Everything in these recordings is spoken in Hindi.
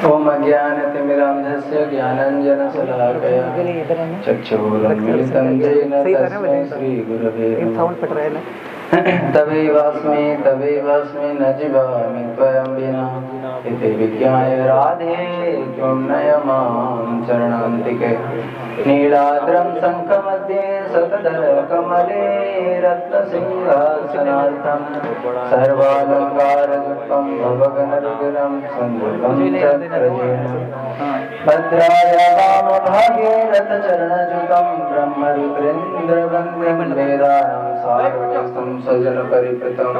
ओम अज्ञानतिमिरान्धस्य ज्ञानाञ्जनशलाकया चक्षुरुन्मिलितं येन तस्मै श्रीगुरवे नमः। तवैवास्मि न जीवामि त्वयं विना इति विज्ञाय राधे त्वं नय मां चरणान्तिके। नीलाद्रं शङ्खमध्ये शतदलकमले रत्नसिंहासनार्थं सर्वालङ्कारयुक्तं भवघनरुधिरं संयुतं चक्रजेन। भद्राय वामभागे रथचरणयुतं ब्रह्मरुद्रेन्द्रवन्द्यं वेदानं सारवेदं सजन परिपृतं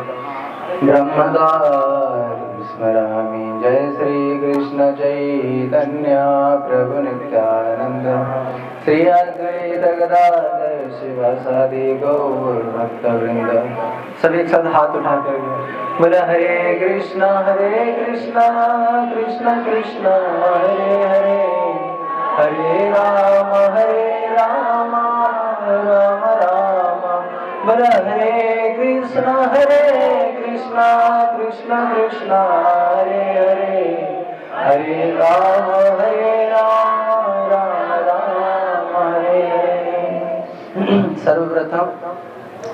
ब्रह्मद्वारं स्मरामि। जय श्री कृष्ण चैतन्य प्रभु नित्यानंद श्री अद्वैत गदाधर शिवासादि गौर भक्तवृंद। सभी एक साथ हाथ उठा कर बोला हरे कृष्णा कृष्ण कृष्ण हरे हरे, हरे राम राम राम बोला हरे कृष्णा कृष्ण कृष्ण हरे हरे, हरे राम राम हरे हरे। सर्वप्रथम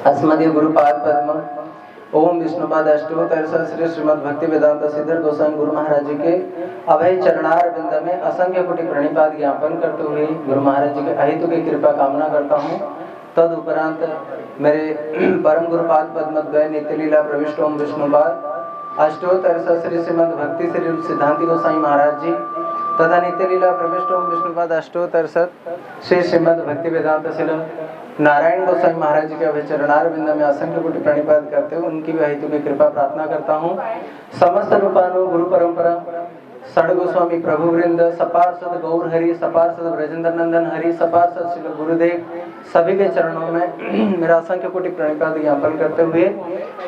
अस्मदीय गुरुपाद पद्म ओम विष्णुपाद अष्टोत्तर श्री श्रीमद् भक्ति वेदांत सिद्धर गोस्वामी गुरु महाराज जी के अभय चरणार बिंद में असंख्य कोटि प्रणिपात ज्ञापन करते हुए गुरु महाराज जी के अहितु की कृपा कामना करता हूँ। तद उपरांत मेरे परम गुरुपाद पद्मद्वय नित्य लीला प्रविष्ट ओम विष्णुपाद अष्टोत्तर श्री श्रीमद् भक्ति श्री सिद्धांति गोसाई महाराज जी तथा नित्य लीला प्रविष्ट ओम विष्णुपाद अष्टोत्तर श्री श्रीमद् भक्ति वेदांत शिल नारायण गोसाई महाराज जी के अभय चरणार बिंद में असंख्य कोटि प्रणिपात करते हुए उनकी भी अहितु की कृपा प्रार्थना करता हूँ। समस्त रूपानु गुरु परंपरा षड गोस्वामी प्रभु वृंद सपार्षद गौर हरि सपार्षद ब्रजेंद्र नंदन हरि सपार्षद श्री गुरुदेव सभी के चरणों में मेरा असंख्य कोटि प्रणिपात ज्ञापन करते हुए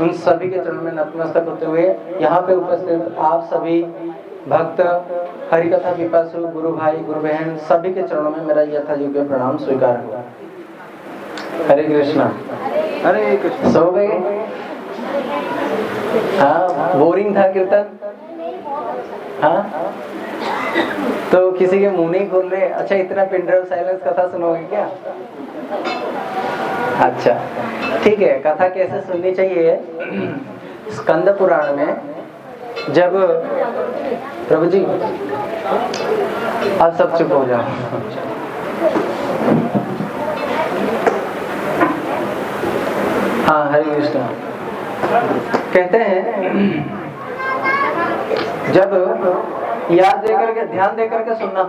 उन सभी के चरणों में नतमस्तक होते हुए यहाँ पे उपस्थित आप सभी भक्त हरि कथा पिपासु गुरु भाई गुरु बहन सभी के चरणों में मेरा यथायोग्य प्रणाम स्वीकार हुआ। हरे कृष्णा सो गए? हाँ, बोरिंग था कीर्तन? हाँ, तो किसी के मुंह नहीं खोल रहे? अच्छा, इतना पिन ड्रॉप साइलेंस कथा सुनोगे क्या? अच्छा ठीक है। कथा कैसे सुननी चाहिए? स्कंद पुराण में जब प्रभु जी आप सब चुप हो जाओ। हाँ, हरे कृष्णा। कहते हैं जब याद देकर के ध्यान देकर के सुनना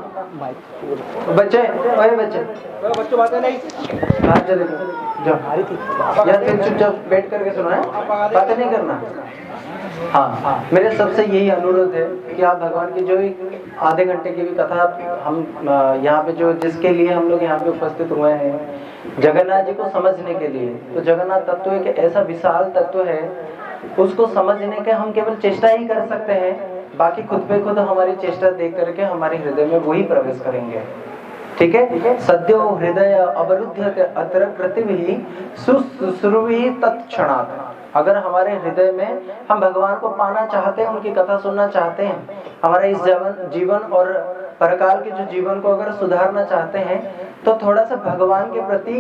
बच्चे, ओए बच्चे बातें नहीं चुपचाप बैठ करके सुनो है, बातें नहीं करना। हाँ, मेरे सबसे यही अनुरोध है कि आप भगवान की जो आधे घंटे की भी कथा हम यहाँ पे जो जिसके लिए हम लोग यहाँ पे उपस्थित हुए हैं जगन्नाथ जी को समझने के लिए, तो जगन्नाथ तत्व एक ऐसा विशाल तत्व है, उसको समझने के हम केवल चेष्टा ही कर सकते हैं। बाकी खुद पे खुद हमारी चेष्टा देख करके हमारे हृदय में वही प्रवेश करेंगे। ठीक है। सद्यो हृदय अवरुद्ध अत्र कृतिभिः शुश्रूषि तत्क्षणात्। अगर हमारे हृदय में हम भगवान को पाना चाहते हैं, उनकी कथा सुनना चाहते हैं, हमारे इस जीवन और परकाल के जो जीवन को अगर सुधारना चाहते हैं, तो थोड़ा सा भगवान के प्रति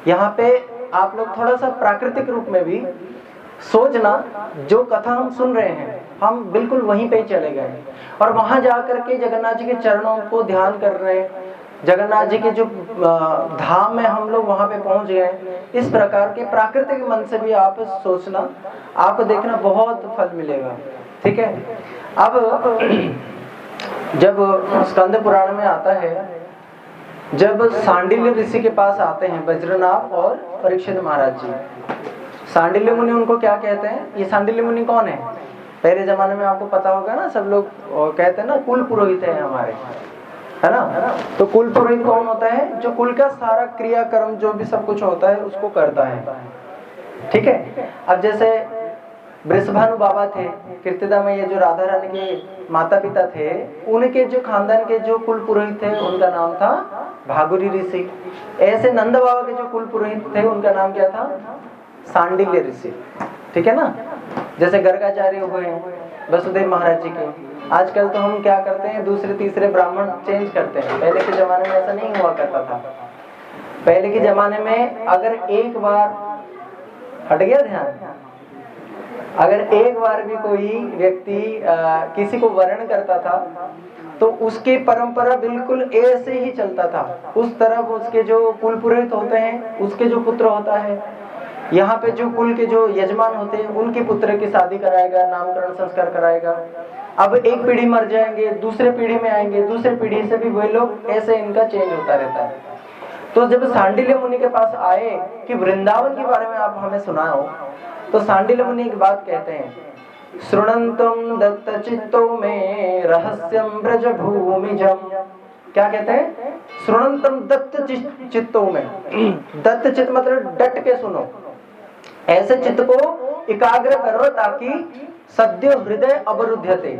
यहाँ पे आप लोग थोड़ा सा प्राकृतिक रूप में भी सोचना। जो कथा हम सुन रहे हैं हम बिल्कुल वहीं पे चले गए और वहां जाकर के जगन्नाथ जी के चरणों को ध्यान कर रहे हैं, जगन्नाथ जी के जो धाम में हम लोग वहां पे पहुंच गए। इस प्रकार के प्राकृतिक मन से भी आप सोचना, आपको देखना बहुत फल मिलेगा। ठीक है। अब जब स्कंद पुराण में आता है, जब सांडिल्य ऋषि के पास आते हैं वज्रनाभ और परीक्षित महाराज जी, सांडिल्य मुनि उनको क्या कहते हैं? ये सांडिल्य मुनि कौन है? पहले जमाने में आपको पता होगा ना, सब लोग कहते हैं ना कुल पुरोहित है हमारे, है ना। तो कुल पुरोहित कौन होता है? जो कुल का सारा क्रिया कर्म जो भी सब कुछ होता है उसको करता है। ठीक है। अब जैसे वृषभानु बाबा थे कीर्तिदा में, ये जो राधा रानी के माता पिता थे, उनके जो खानदान के जो कुल पुरोहित थे उनका नाम था भागुरी ऋषि। ऐसे नंद बाबा के जो कुल पुरोहित थे उनका नाम क्या था? सांडिल्य ऋषि। ठीक है ना। जैसे गर्गाचार्य हुए वसुदेव महाराज जी के, आजकल तो हम क्या करते हैं, दूसरे तीसरे ब्राह्मण चेंज करते हैं। पहले के जमाने में ऐसा नहीं हुआ करता था। पहले के जमाने में अगर एक बार हट गया ध्यान, अगर एक बार भी कोई व्यक्ति किसी को वर्ण करता था तो उसकी परंपरा बिल्कुल ऐसे ही चलता था। उस तरफ उसके जो कुल पुरोहित होते हैं, उसके जो पुत्र होता है, यहाँ पे जो कुल के जो यजमान होते हैं, उनके पुत्र की शादी कराएगा, नामकरण संस्कार कराएगा। अब एक पीढ़ी मर जाएंगे, दूसरे पीढ़ी में आएंगे, दूसरे पीढ़ी से भी वही लोग, ऐसे इनका चेंज होता रहता है। तो जब सांडिल्य मुनि के पास आए कि वृंदावन के बारे में आप हमें सुनाओ, तो सांडिल्य मुनि एक बात कहते हैं, श्रुणंतम दत्त चित्तो में रहस्यम ब्रज भूमिजम। क्या कहते हैं? श्रुणंतम दत्त चित्तो में। दत्त चित्त मतलब डट के सुनो, ऐसे चित्त को एकाग्र करो ताकि सद्यो हृदय अवरुध्यते।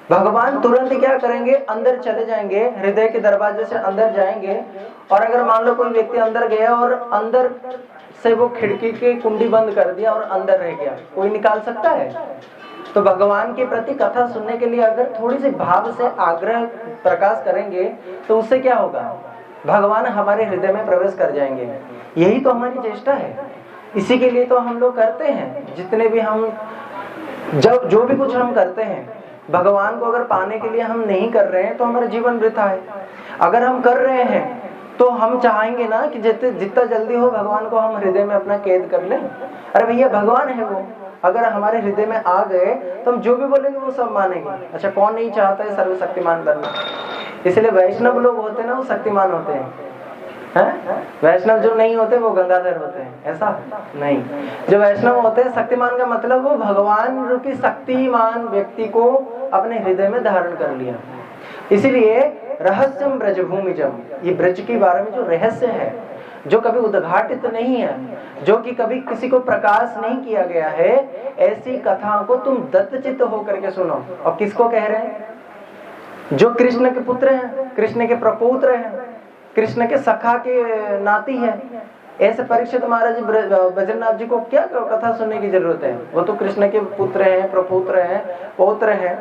भगवान तुरंत क्या करेंगे, अंदर चले जाएंगे, हृदय के दरवाजे से अंदर जाएंगे। और अगर मान लो कोई व्यक्ति अंदर गया और अंदर से वो खिड़की की कुंडी बंद कर दिया और अंदर रह गया, कोई निकाल सकता है? तो भगवान के प्रति कथा सुनने के लिए अगर थोड़ी सी भाव से आग्रह प्रकाश करेंगे तो उससे क्या होगा, भगवान हमारे हृदय में प्रवेश कर जाएंगे। यही तो हमारी चेष्टा है, इसी के लिए तो हम लोग करते हैं। जितने भी हम जो भी कुछ हम करते हैं, भगवान को अगर पाने के लिए हम नहीं कर रहे हैं तो हमारा जीवन वृथा है। अगर हम कर रहे हैं तो हम चाहेंगे ना कि जितना जल्दी हो भगवान को हम हृदय में अपना कैद कर लें। अरे भैया भगवान है वो, अगर हमारे हृदय में आ गए तो हम जो भी बोलेंगे वो सब मानेंगे। अच्छा, कौन नहीं चाहता है सर्वशक्तिमान बनना? इसलिए वैष्णव लोग होते हैं ना, वो शक्तिमान होते हैं। वैष्णव जो नहीं होते वो गंगाधर होते हैं, ऐसा नहीं। जो वैष्णव होते हैं शक्तिमान का मतलब वो भगवान रूपी शक्तिमान व्यक्ति को अपने हृदय में धारण कर लिया। इसीलिए रहस्यम ब्रजभूमिजम, ये ब्रज के बारे में जो रहस्य है, जो कभी उद्घाटित नहीं है, जो कि कभी किसी को प्रकाश नहीं किया गया है, ऐसी कथाओं को तुम दत्तचित्त होकर के सुनो। और किसको कह रहे हैं? जो कृष्ण के पुत्र हैं, कृष्ण के प्रपौत्र हैं, कृष्ण के सखा के नाती है। ऐसे परीक्षित महाराज बद्रीनाथ जी को क्या कथा सुनने की जरूरत है? वो तो कृष्ण के पुत्र हैं, प्रपौत्र हैं, पौत्र हैं।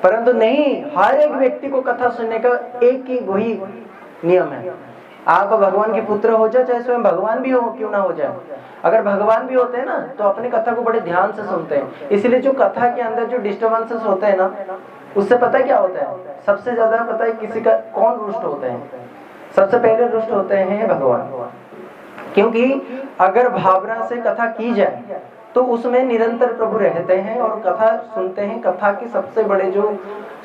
परंतु नहीं, हर एक व्यक्ति को कथा सुनने का एक ही वही नियम है। आप भगवान के पुत्र हो जाए, चाहे स्वयं भगवान भी हो क्यों ना हो जाए, अगर भगवान भी होते हैं ना तो अपनी कथा को बड़े ध्यान से सुनते हैं। इसलिए जो कथा के अंदर जो डिस्टर्बेंसेस होते हैं ना, उससे पता है क्या होता है? सबसे ज्यादा पता है किसी का कौन रुष्ट होते हैं? सबसे पहले रुष्ट होते हैं भगवान। क्योंकि अगर भावना से कथा की जाए तो उसमें निरंतर प्रभु रहते हैं और कथा सुनते हैं। कथा की सबसे बड़े जो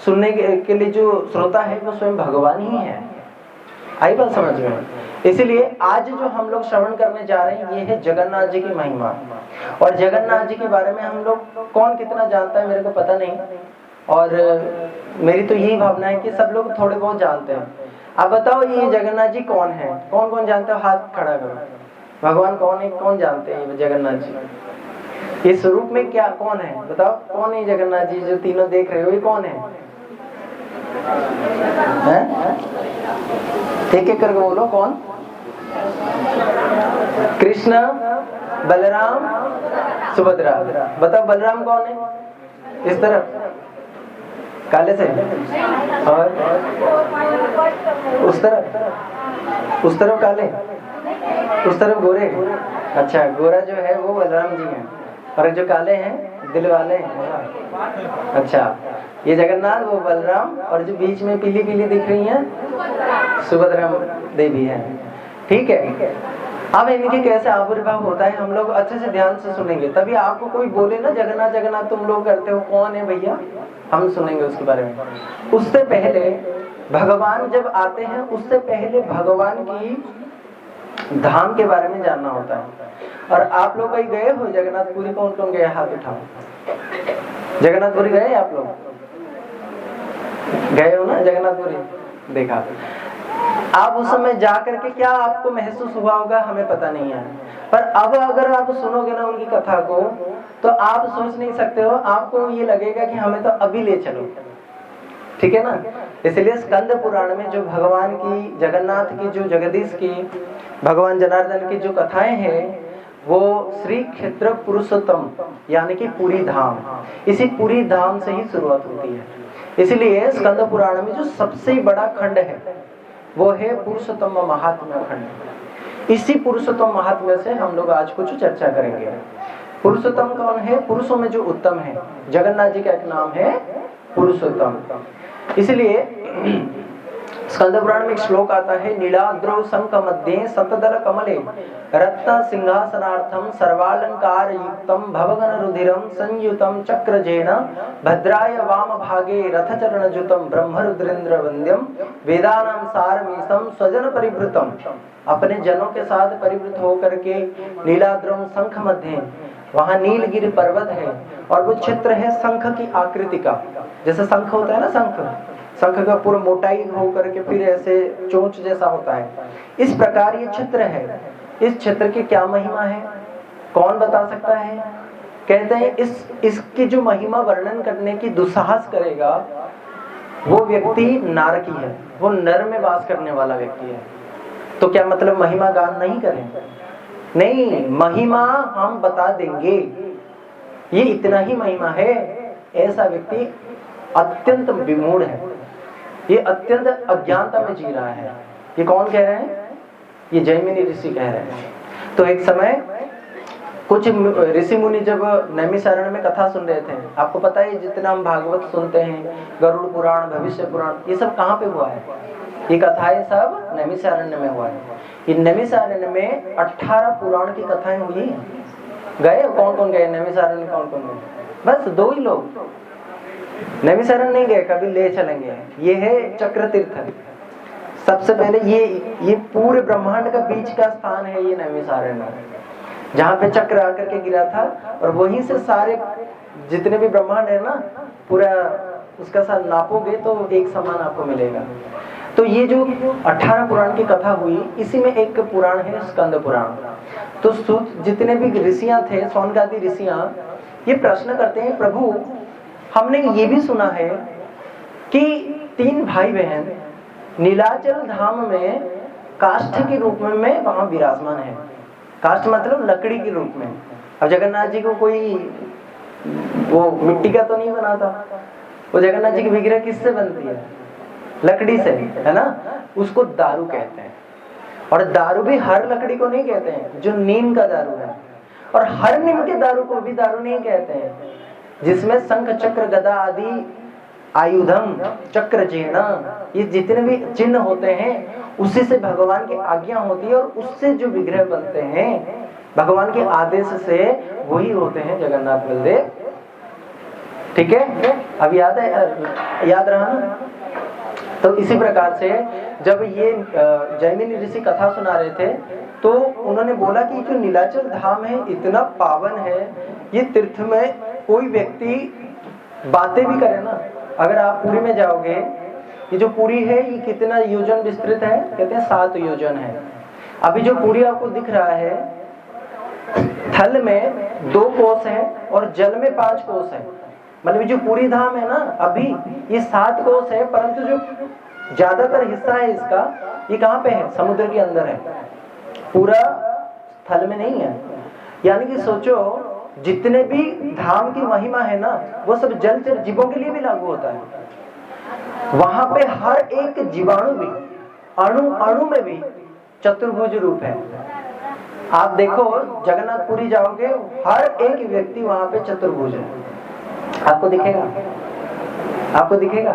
सुनने के लिए जो श्रोता है वो स्वयं भगवान ही है। आई बात समझ में? इसीलिए आज जो हम लोग श्रवण करने जा रहे हैं ये है जगन्नाथ जी की महिमा। और जगन्नाथ जी के बारे में हम लोग कौन कितना जानता है मेरे को पता नहीं, और मेरी तो यही भावना है कि सब लोग थोड़े बहुत जानते हैं। आप बताओ ये जगन्नाथ जी कौन है? कौन कौन जानते हो? हाथ खड़ा करो। भगवान कौन है, कौन जानते हैं जगन्नाथ जी? इस रूप में क्या कौन है बताओ? कौन है जगन्नाथ जी जो तीनों देख रहे हो? ये कौन है? एक एक करके बोलो। कौन? कृष्ण, बलराम, सुभद्रा। बताओ बलराम कौन है? इस तरफ काले से, और उस तरफ काले, उस तरफ गोरे। अच्छा, गोरा जो है वो बलराम जी हैं और जो काले हैं दिल वाले हैं। अच्छा, ये जगन्नाथ, वो बलराम, और जो बीच में पीली पीली दिख रही हैं सुभद्रा देवी है। ठीक है। अब इनके कैसे आविर्भाव होता है हम लोग अच्छे से ध्यान से सुनेंगे, तभी आपको कोई बोले ना जगन्नाथ जगन्नाथ तुम लोग करते हो, कौन है भैया, हम सुनेंगे उसके बारे में। उससे पहले भगवान जब आते हैं उससे पहले भगवान की धाम के बारे में जानना होता है। और आप लोग कहीं गए हो जगन्नाथपुरी? कौन कौन गए? हाथ उठाओ। जगन्नाथपुरी गए आप लोग? गए हो ना जगन्नाथपुरी? देखा आप उस समय जा करके क्या आपको महसूस हुआ होगा हमें पता नहीं है, पर अब अगर आप सुनोगे ना उनकी कथा को तो आप सोच नहीं सकते हो, आपको ये लगेगा कि हमें तो अभी ले चलो। ठीक है ना? इसलिए स्कंद पुराण में जो भगवान की, जगन्नाथ की, जो जगदीश की, भगवान जनार्दन की जो कथाएं हैं वो श्री क्षेत्र पुरुषोत्तम यानी कि पुरी धाम, इसी पुरी धाम से ही शुरुआत होती है। इसलिए स्कंद पुराण में जो सबसे बड़ा खंड है वो है पुरुषोत्तम महात्म्य खंड। इसी पुरुषोत्तम महात्म्य से हम लोग आज कुछ चर्चा करेंगे। पुरुषोत्तम कौन है? पुरुषों में जो उत्तम है। जगन्नाथ जी का एक नाम है पुरुषोत्तम। इसलिए स्कंद पुराण में एक श्लोक आता है, नीलाद्रौ शंख मध्ये सतदल कमले रत्न सिंहासनार्थम सर्वालंकार युक्तम भवगन रुधिरम संयुतम चक्रजेन भद्राय वाम भागे रथचरण जुतम ब्रह्मरुद्रेन्द्र वंद्यम वेदानाम सारमीसम स्वजन परिवृतम। अपने जनों के साथ परिवृत होकर के नीलाद्रम शंख मध्य, वहां नीलगिरि पर्वत है और वो क्षेत्र है शंख की आकृति का। जैसे शंख होता है ना, शंख का पूरा मोटाई होकर के फिर ऐसे चोंच जैसा होता है, इस प्रकार ये क्षेत्र है। इस क्षेत्र की क्या महिमा है, कौन बता सकता है? कहते हैं इसकी जो महिमा वर्णन करने की दुस्साहस करेगा वो व्यक्ति नारकी है, वो नर में वास करने वाला व्यक्ति है। तो क्या मतलब महिमा गान नहीं करें? नहीं, महिमा हम बता देंगे, ये इतना ही महिमा है। ऐसा व्यक्ति अत्यंत विमूढ़ है, ये अत्यंत अज्ञानता में जी रहा है। ये कौन कह रहे हैं? ये जैमिनी ऋषि कह रहे हैं। तो एक समय कुछ ऋषि मुनि जब नैमिषारण्य में कथा सुन रहे थे, आपको पता है जितना हम भागवत सुनते हैं, गरुड़ पुराण, भविष्य पुराण, ये सब कहाँ पे हुआ है? ये कथाएं सब नैमिषारण्य में हुआ है। ये नैमिषारण्य में 18 पुराण की कथाएं हुई हैं। गए कौन कौन गए नैमिषारण्य? कौन कौन गए? बस 2 ही लोग। नैमिषारण्य नहीं गए, कभी ले चलेंगे। ये है चक्र तीर्थ। सबसे पहले ये पूरे ब्रह्मांड का बीच का स्थान है ये नैमिषारण्य, जहाँ पे चक्र आकर के गिरा था, और वहीं से सारे जितने भी ब्रह्मांड है ना, पूरा उसका साथ नापोगे तो एक समान आपको मिलेगा। तो ये जो 18 पुराण की कथा हुई, इसी में एक पुराण है स्कंद पुराण। तो जितने भी ऋषियां थे, सौनकादि ऋषियां, ये प्रश्न करते हैं, प्रभु हमने ये भी सुना है कि 3 भाई बहन नीलाचल धाम में काष्ठ के रूप में वहां विराजमान है। काष्ठ मतलब लकड़ी के रूप में। अब जगन्नाथ जी को कोई वो मिट्टी का तो नहीं बना था, वो जगन्नाथ जी की विग्रह किससे बनती है? लकड़ी से, है ना। उसको दारू कहते हैं, और दारू भी हर लकड़ी को नहीं कहते हैं, जो नीम का दारू है, और हर नीम के दारू को भी दारू नहीं कहते हैं, जिसमें शंख चक्र गदा आदि आयुधम चक्र चिन्ह, ये जितने भी चिन्ह होते हैं उसी से भगवान की आज्ञा होती है, और उससे जो विग्रह बनते हैं भगवान के आदेश से, वही होते हैं जगन्नाथ बलदेव। ठीक है, अब याद है, याद रहा ना? तो इसी प्रकार से जब ये जैमिनी ऋषि कथा सुना रहे थे, तो उन्होंने बोला कि जो नीलाचल धाम है इतना पावन है, ये तीर्थ में कोई व्यक्ति बातें भी करे ना। अगर आप पुरी में जाओगे, ये जो पुरी है ये कितना योजन विस्तृत है? कहते हैं 7 योजन है। अभी जो पुरी आपको दिख रहा है, थल में 2 कोस है और जल में 5 कोस है। मतलब जो पूरी धाम है ना, अभी ये 7 कोस है, परंतु जो ज्यादातर हिस्सा है इसका, ये कहाँ पे है? समुद्र के अंदर है, पूरा थल में नहीं है। यानी कि सोचो, जितने भी धाम की महिमा है ना, वो सब जलचर जीवों के लिए भी लागू होता है। वहां पे हर एक जीवाणु भी, अणु में भी चतुर्भुज रूप है। आप देखो जगन्नाथपुरी जाओगे, हर एक व्यक्ति वहां पे चतुर्भुज है। आपको दिखेगा? आपको दिखेगा?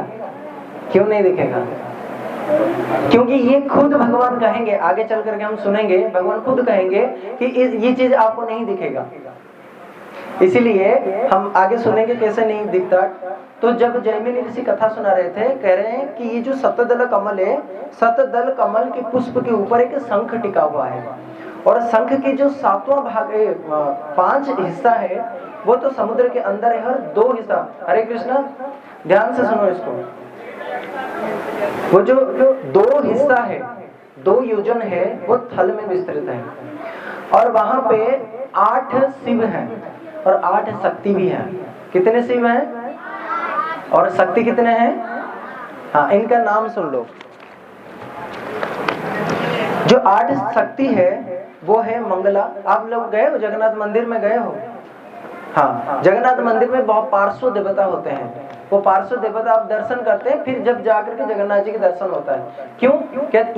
क्यों नहीं दिखेगा? क्योंकि ये खुद भगवान कहेंगे, आगे चल करके हम सुनेंगे, भगवान खुद कहेंगे कि ये चीज आपको नहीं दिखेगा। इसीलिए हम आगे सुनेंगे कैसे नहीं दिखता। तो जब जैमिनी ऋषि कथा सुना रहे थे, कह रहे हैं कि ये जो सतदल कमल है, सतदल कमल के पुष्प के ऊपर एक शंख टिका हुआ है, और शंख के जो 7वां भाग 5 हिस्सा है वो तो समुद्र के अंदर है, और 2 हिस्सा, हरे कृष्णा ध्यान से सुनो इसको, वो जो 2 हिस्सा है, 2 योजन है, वो थल में विस्तृत है, और वहां पे 8 शिव हैं और 8 शक्ति भी हैं। कितने शिव हैं और शक्ति कितने हैं? हाँ, इनका नाम सुन लो। जो 8 शक्ति है वो है मंगला। आप लोग गए हो जगन्नाथ मंदिर में, गए हो? हाँ, जगन्नाथ मंदिर में बहुत पार्श्व देवता होते हैं। वो पार्श्व देवता आप दर्शन करते हैं, फिर जब जाकर के जगन्नाथ जी के दर्शन होता है। क्यों?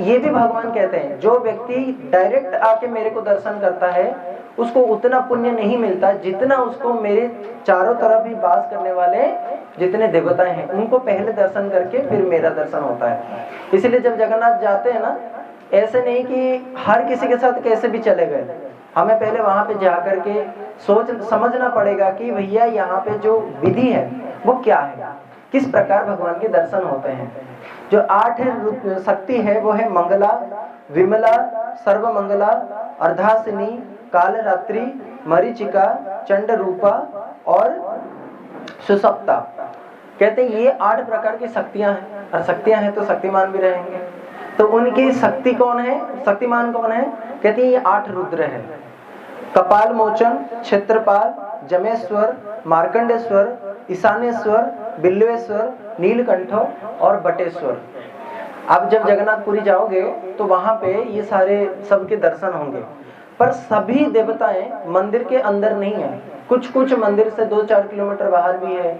ये भी भगवान कहते हैं जो व्यक्ति डायरेक्ट आके मेरे को दर्शन करता है उसको उतना पुण्य नहीं मिलता जितना उसको मेरे चारों तरफ ही वास करने वाले जितने देवताएं हैं उनको पहले दर्शन करके फिर मेरा दर्शन होता है। इसलिए जब जगन्नाथ जाते हैं ना, ऐसे नहीं कि हर किसी के साथ कैसे भी चले गए, हमें पहले वहां पे जाकर के सोच समझना पड़ेगा कि भैया यहाँ पे जो विधि है वो क्या है, किस प्रकार भगवान के दर्शन होते हैं। जो 8 शक्ति है वो है मंगला, विमला, सर्वमंगला, अर्धासिनी, कालरात्रि, मरीचिका, चंड रूपा और सुसप्ता। कहते हैं ये 8 प्रकार की शक्तियां हैं, और शक्तियां हैं तो शक्तिमान भी रहेंगे। तो उनकी शक्ति कौन है, शक्तिमान कौन है? कहते हैं ये 8 रुद्र है। कपाल मोचन, क्षेत्रपाल, जमेश्वर, मार्कंडेश्वर, ईशानेश्वर, बिल्वेश्वर, नीलकंठ और बटेश्वर। अब जब जगन्नाथपुरी जाओगे तो वहां पे ये सारे सबके दर्शन होंगे, पर सभी देवताएं मंदिर के अंदर नहीं है। कुछ कुछ मंदिर से 2-4 किलोमीटर बाहर भी है,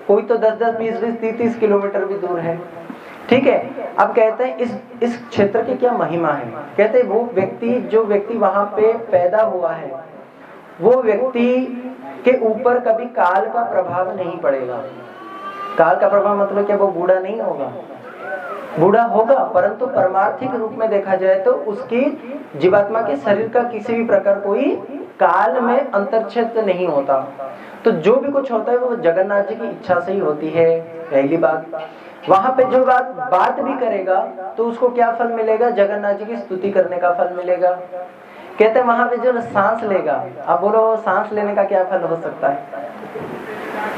कोई तो 10-10, 20-20, 30-30 किलोमीटर भी दूर है। ठीक है। अब कहते हैं इस क्षेत्र की क्या महिमा है। कहते हैं वो व्यक्ति, जो व्यक्ति वहां पे पैदा हुआ है, वो व्यक्ति के ऊपर कभी काल का प्रभाव नहीं पड़ेगा। काल का प्रभाव मतलब क्या? वो बूढ़ा नहीं होगा, बूढ़ा होगा परंतु परमार्थिक रूप में देखा जाए तो उसकी जीवात्मा के शरीर का किसी भी प्रकार कोई काल में अंतर्छेद नहीं होता। तो जो भी कुछ होता है वो जगन्नाथ जी की इच्छा से ही होती है। पहली बात, वहां पे जो बात भी करेगा तो उसको क्या फल मिलेगा? जगन्नाथ जी की स्तुति करने का फल मिलेगा। कहते हैं वहां पे जो सांस लेगा, अब बोलो सांस लेने का क्या फल हो सकता है?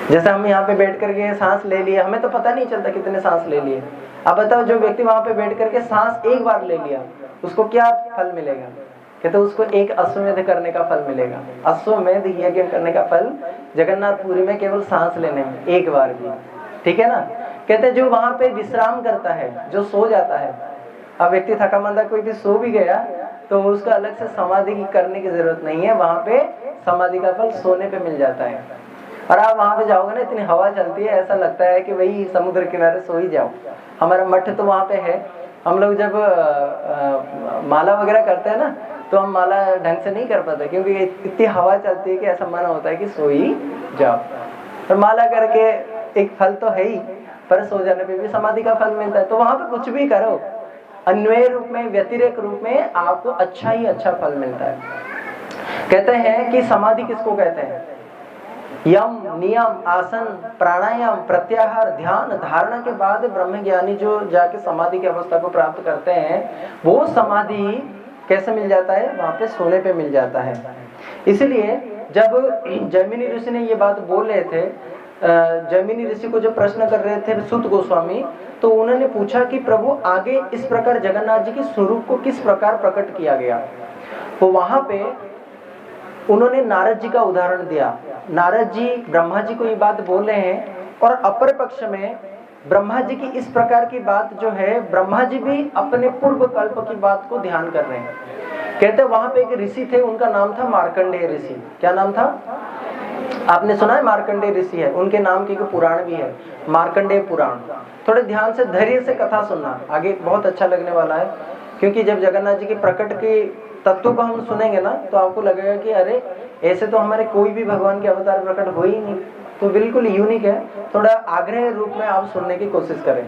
जैसे हम यहाँ पे बैठ करके सांस ले लिए, हमें तो पता नहीं चलता कितने सांस ले लिए। अब बताओ जो व्यक्ति वहां पे बैठ करके सांस एक बार ले लिया उसको क्या फल मिलेगा? कहते उसको एक अश्वमेध करने का फल मिलेगा। अश्वमेध यज्ञ करने का फल जगन्नाथपुरी में केवल सांस लेने में एक बार भी। ठीक है ना। कहते हैं जो वहां पे विश्राम करता है, जो सो जाता है, अब व्यक्ति थका मंदा कोई भी सो भी गया तो उसका अलग से समाधि करने की जरूरत नहीं है, वहां पे समाधि का फल सोने पे मिल जाता है। और आप वहां पे जाओगे ना, इतनी हवा चलती है, ऐसा लगता है कि भाई समुद्र किनारे सो ही जाओ। हमारा मठ तो वहां पे है। हम लोग जब माला वगैरह करते हैं ना तो हम माला ढंग से नहीं कर पाते क्योंकि इतनी हवा चलती है कि ऐसा मन होता है कि सो ही जाओ। और माला करके एक फल तो है ही, पर सो जाने पे भी समाधि का फल मिलता है। तो वहां पे कुछ भी करो, अन्वय रूप में, व्यतिरेक रूप में आपको अच्छा ही अच्छा फल मिलता है। कहते हैं कि समाधि किसको कहते हैं? यम, नियम, आसन, प्राणायाम, प्रत्याहार, ध्यान, धारणा के बाद ब्रह्म ज्ञानी जो जाके समाधि की अवस्था को प्राप्त करते हैं, वो समाधि कैसे मिल जाता है? वहां पे सोने पे मिल जाता है। इसलिए जब जैमिनी ऋषि ने ये बात बोल रहे थे, जैमिनी ऋषि को जो प्रश्न कर रहे थे सुत गोस्वामी, तो उन्होंने पूछा कि प्रभु आगे इस प्रकार जगन्नाथ जी के स्वरूप को किस प्रकार प्रकट किया गया। तो वहां पे उन्होंने नारद जी का उदाहरण दिया। नारद जी ब्रह्मा जी को ये बात बोल रहे हैं और अपर पक्ष में ब्रह्मा जी की इस प्रकार की बात जो है, ब्रह्मा जी भी अपने पूर्व कल्प की बात को ध्यान कर रहे हैं। कहते हैं वहां पे एक ऋषि थे, उनका नाम था मार्कंडेय ऋषि। क्या नाम था? आपने सुना है मार्कंडेय ऋषि है, उनके नाम की पुराण भी है, मार्कंडेय पुराण। थोड़े ध्यान से धैर्य से कथा सुनना, आगे बहुत अच्छा लगने वाला है। क्योंकि जब जगन्नाथ जी की प्रकट की तत्व को हम सुनेंगे ना तो आपको लगेगा कि अरे ऐसे तो हमारे कोई भी भगवान के अवतार प्रकट हो ही नहीं, तो बिल्कुल यूनिक है। थोड़ा आग्रह रूप में आप सुनने की कोशिश करें।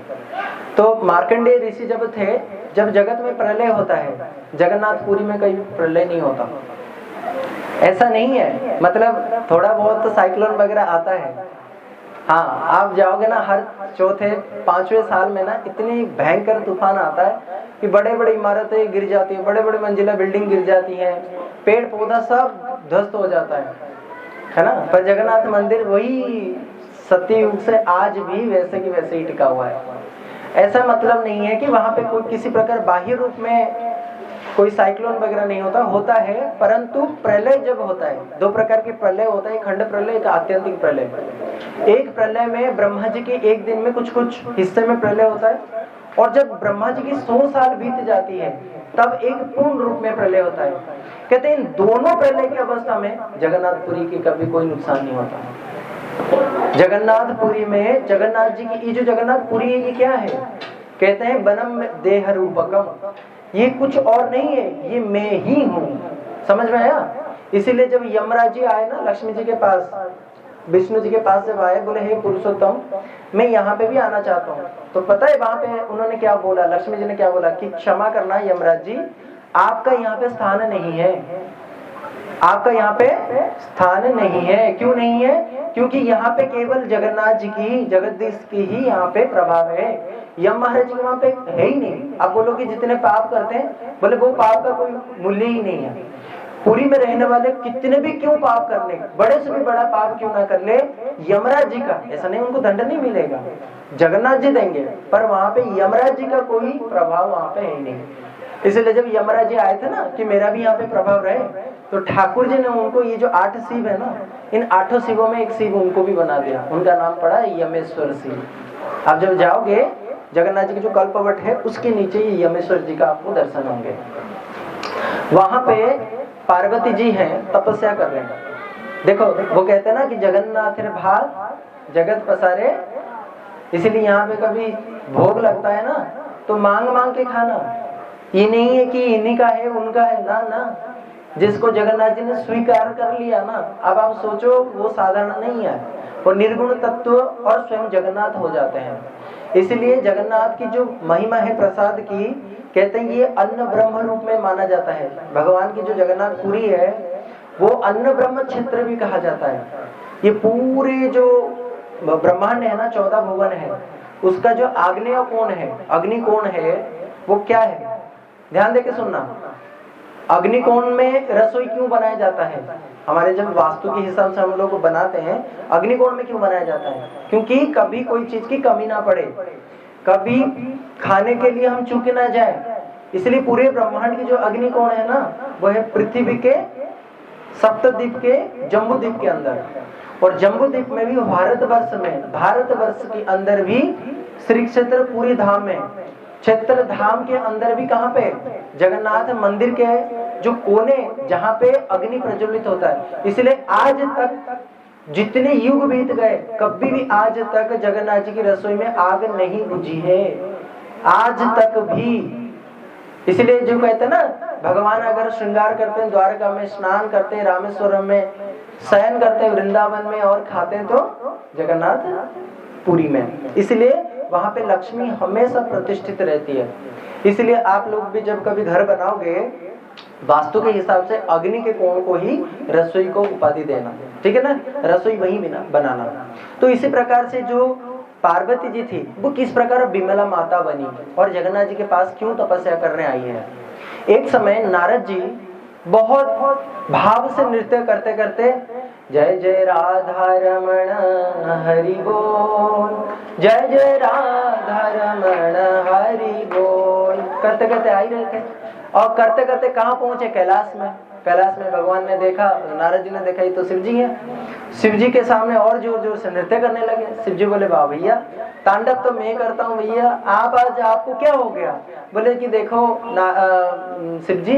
तो मार्कंडेय ऋषि जब थे, जब जगत में प्रलय होता है, जगन्नाथपुरी में कहीं प्रलय नहीं होता, ऐसा नहीं है। मतलब थोड़ा बहुत तो साइक्लोन वगैरह आता है। हाँ, आप जाओगे ना हर चौथे 5वें साल में ना इतनी भयंकर तूफान आता है कि बड़े बड़े इमारतें गिर जाती है, बड़े बड़े मंजिला बिल्डिंग गिर जाती है, पेड़ पौधा सब ध्वस्त हो जाता है ना। पर जगन्नाथ मंदिर वही सतयुग से आज भी वैसे की वैसे ही टिका हुआ है। ऐसा मतलब नहीं है कि वहां पे कोई किसी प्रकार बाह्य रूप में कोई साइक्लोन वगैरह नहीं होता, होता है, परंतु प्रलय जब होता है, 2 प्रकार के प्रलय होता है, खंड प्रलय, एक आत्यंतिक प्रलय। एक प्रलय में ब्रह्मा जी के एक दिन में कुछ कुछ हिस्से में प्रलय होता है, और जब ब्रह्मा जी की 100 साल बीत जाती है तब एक पूर्ण रूप में प्रलय होता है। कहते हैं इन दोनों प्रलय की अवस्था में जगन्नाथपुरी की कभी कोई नुकसान नहीं होता। जगन्नाथपुरी में जगन्नाथ जी की ये जो जगन्नाथपुरी है ये क्या है? कहते हैं बनम देह रूपकम, ये कुछ और नहीं है, ये मैं ही हूँ। समझ में आया? इसीलिए जब यमराज जी आए ना लक्ष्मी जी के पास, विष्णु जी के पास जब आए, बोले हे पुरुषोत्तम मैं यहाँ पे भी आना चाहता हूँ। तो पता है वहां पे उन्होंने क्या बोला, लक्ष्मी जी ने क्या बोला कि क्षमा करना यमराज जी, आपका यहाँ पे स्थान नहीं है, आपका यहाँ पे स्थान नहीं है। क्यों नहीं है? क्योंकि यहाँ पे केवल जगन्नाथ जी की, जगदीश की ही यहाँ पे प्रभाव है। यम महाराज जी वहाँ पे है ही नहीं। आप बोलोगे जितने पाप करते हैं, बोले वो पाप का कोई मूल्य ही नहीं है। पुरी में रहने वाले कितने भी क्यों पाप कर ले, बड़े से भी बड़ा पाप क्यों ना कर ले, यमराज जी का ऐसा नहीं उनको दंड नहीं मिलेगा, जगन्नाथ जी देंगे, पर वहां पे यमराज जी का कोई प्रभाव वहां पे है ही नहीं। इसलिए जब यमराज जी आए थे ना कि मेरा भी यहाँ पे प्रभाव रहे, तो ठाकुर जी ने उनको ये जो 8 शिव है ना, इन 8 शिवों में एक शिव उनको भी बना दिया, उनका नाम पड़ा यमेश्वर शिव। आप जब जाओगे जगन्नाथ जी की जो कल्पवट है उसके नीचे ये यमेश्वर जी का आपको दर्शन होंगे। वहां पे पार्वती जी हैं, तपस्या कर रहे हैं। देखो वो कहते हैं ना कि जगन्नाथ रे भाग जगत पसारे, इसीलिए यहाँ पे कभी भोग लगता है ना तो मांग मांग के खाना। ये नहीं है कि इन्हीं का है उनका है, ना ना, जिसको जगन्नाथ जी ने स्वीकार कर लिया ना, अब आप सोचो वो साधारण नहीं है, वो निर्गुण तत्व और स्वयं जगन्नाथ हो जाते हैं। इसलिए जगन्नाथ की जो महिमा है प्रसाद की, कहते हैं ये अन्न ब्रह्म रूप में माना जाता है। भगवान की जो जगन्नाथपुरी है वो अन्न ब्रह्म क्षेत्र भी कहा जाता है। ये पूरे जो ब्रह्मांड है ना, 14 भुवन है, उसका जो आग्नेय कोण है, अग्नि कोण है, वो क्या है? ध्यान देके सुनना। अग्निकोण में रसोई क्यों बनाया जाता है? हमारे जब वास्तु के हिसाब से हम लोग बनाते हैं, अग्निकोण में क्यों बनाया जाता है? क्योंकि कभी कोई चीज की कमी ना पड़े, कभी खाने के लिए हम चूक ना जाए। इसलिए पूरे ब्रह्मांड की जो अग्निकोण है ना, वो है पृथ्वी के सप्तद्वीप के जम्बूद्वीप के अंदर, और जम्बूद्वीप में भी भारतवर्ष में, भारतवर्ष के अंदर भी श्री क्षेत्र पूरी धाम में, क्षेत्र धाम के अंदर भी कहाँ पे? जगन्नाथ मंदिर के जो कोने जहाँ पे अग्नि प्रज्वलित होता है। इसलिए आज तक जितने युग बीत गए, कभी भी आज तक जगन्नाथ जी की रसोई में आग नहीं बुझी है, आज तक भी। इसलिए जो कहते हैं ना, भगवान अगर श्रृंगार करते हैं, द्वारका में स्नान करते हैं, रामेश्वरम में शयन करते हैं, वृंदावन में और खाते हैं तो जगन्नाथपुरी में। इसलिए वहां पे लक्ष्मी हमेशा प्रतिष्ठित रहती है। इसलिए आप लोग भी जब कभी घर बनाओगे, वास्तु के हिसाब से अग्नि के कोण को ही रसोई को उपाधि देना, ठीक है ना, रसोई वही बनाना। तो इसी प्रकार से जो पार्वती जी थी वो किस प्रकार बिमला माता बनी और जगन्नाथ जी के पास क्यों तपस्या करने आई है। एक समय नारद जी बहुत भाव से नृत्य करते करते जय जय राधा रमण हरि बोल, जय जय राधा रमण हरि बोल करते करते आ ही रहे थे। और करते करते कहाँ पहुंचे? कैलाश में। कैलाश में भगवान ने देखा, नारद जी ने देखा ये तो शिव जी है। शिव जी के सामने और जोर जोर से नृत्य करने लगे। शिव जी बोले वाह भैया, तांडव तो मैं करता हूँ भैया, आप आज आपको क्या हो गया? बोले कि देखो शिव जी,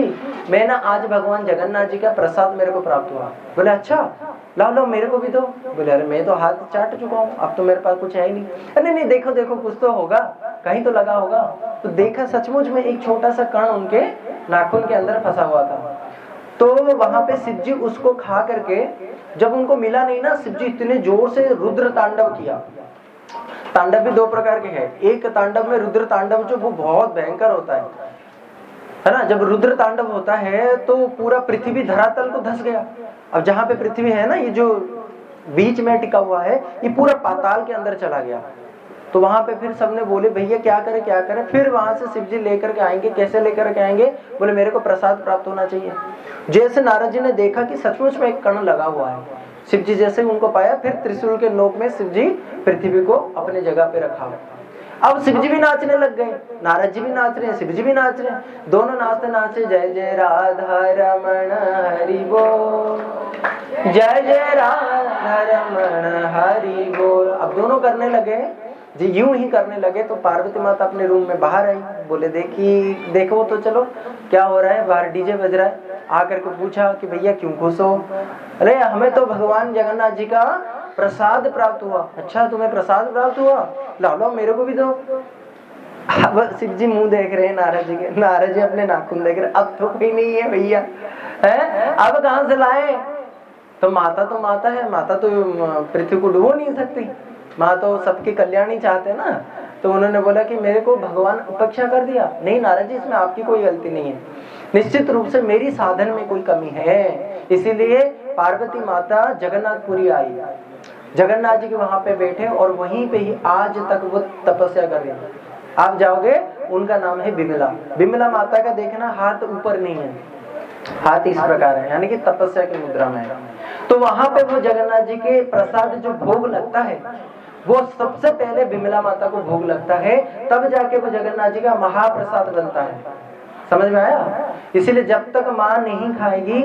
मैं ना आज भगवान जगन्नाथ जी का प्रसाद मेरे को प्राप्त हुआ। बोले अच्छा, लाओ लो मेरे को भी दो। बोले अरे मैं तो हाथ चाट चुका हूँ, अब तो मेरे पास कुछ है ही नहीं। अरे नहीं, देखो देखो कुछ तो होगा, कहीं तो लगा होगा। तो देखा सचमुच में एक छोटा सा कण उनके नाखून के अंदर फंसा हुआ था। तो वहां पे शिव जी उसको खा करके, जब उनको मिला नहीं ना, शिव जी इतने जोर से रुद्र तांडव किया। तांडव भी 2 प्रकार के हैं। एक तांडव में रुद्र तांडव जो वो बहुत भयंकर होता है ना। जब रुद्र तांडव होता है तो पूरा पृथ्वी धरातल को धस गया। अब जहाँ पे पृथ्वी है ना, ये जो बीच में टिका हुआ है, ये पूरा पाताल के अंदर चला गया। तो वहां पे फिर सबने बोले भैया क्या करें क्या करें। फिर वहां से शिव जी लेकर के आएंगे। कैसे लेकर के आएंगे? बोले मेरे को प्रसाद प्राप्त होना चाहिए। जैसे नारद जी ने देखा कि सचमुच में एक कण लगा हुआ है, शिव जी जैसे उनको पाया, फिर त्रिशूल के नोक में शिव जी पृथ्वी को अपने जगह पे रखा। अब शिव जी भी नाचने लग गए, नारद जी भी नाच रहे हैं, शिव जी भी नाच रहे हैं, दोनों नाचते नाचते जय जय राधा रमण हरि बोल, जय जय राधा रमण हरि बोल। अब दोनों करने लगे जी यूं ही करने लगे तो पार्वती माता अपने रूम में बाहर आई, बोले देखो तो चलो क्या हो रहा है, बाहर डीजे बज रहा है। आकर के पूछा कि भैया क्यों खुश हो? अरे हमें तो भगवान जगन्नाथ जी का प्रसाद प्राप्त हुआ। अच्छा तुम्हें प्रसाद प्राप्त हुआ, लो मेरे को भी दो। अब शिव जी मुंह देख रहे हैं नारद जी के, नारद जी अपने नाखून देख रहे, अब तो कोई नहीं है भैया, है अब कहां से लाए? तो माता है, माता तो पृथ्वी को डुबो नहीं सकती, माँ तो सबके कल्याण ही चाहते हैं ना। तो उन्होंने बोला कि मेरे को भगवान उपेक्षा कर दिया। नहीं नारद जी, इसमें आपकी कोई गलती नहीं है, निश्चित रूप से मेरी साधन में कोई कमी है, इसीलिए पार्वती माता जगन्नाथपुरी आई, जगन्नाथ जी के वहां पे बैठे और वहीं पे ही आज तक वो तपस्या कर रही है। आप जाओगे, उनका नाम है विमला। विमला माता का देखना हाथ ऊपर नहीं है, हाथ इस प्रकार है, यानी कि तपस्या की मुद्रा में है। तो वहां पे वो जगन्नाथ जी के प्रसाद जो भोग लगता है, वो सबसे पहले विमला माता को भोग लगता है, तब जाके वो जगन्नाथ जी का महाप्रसाद बनता है। समझ में आया? इसीलिए जब तक माँ नहीं खाएगी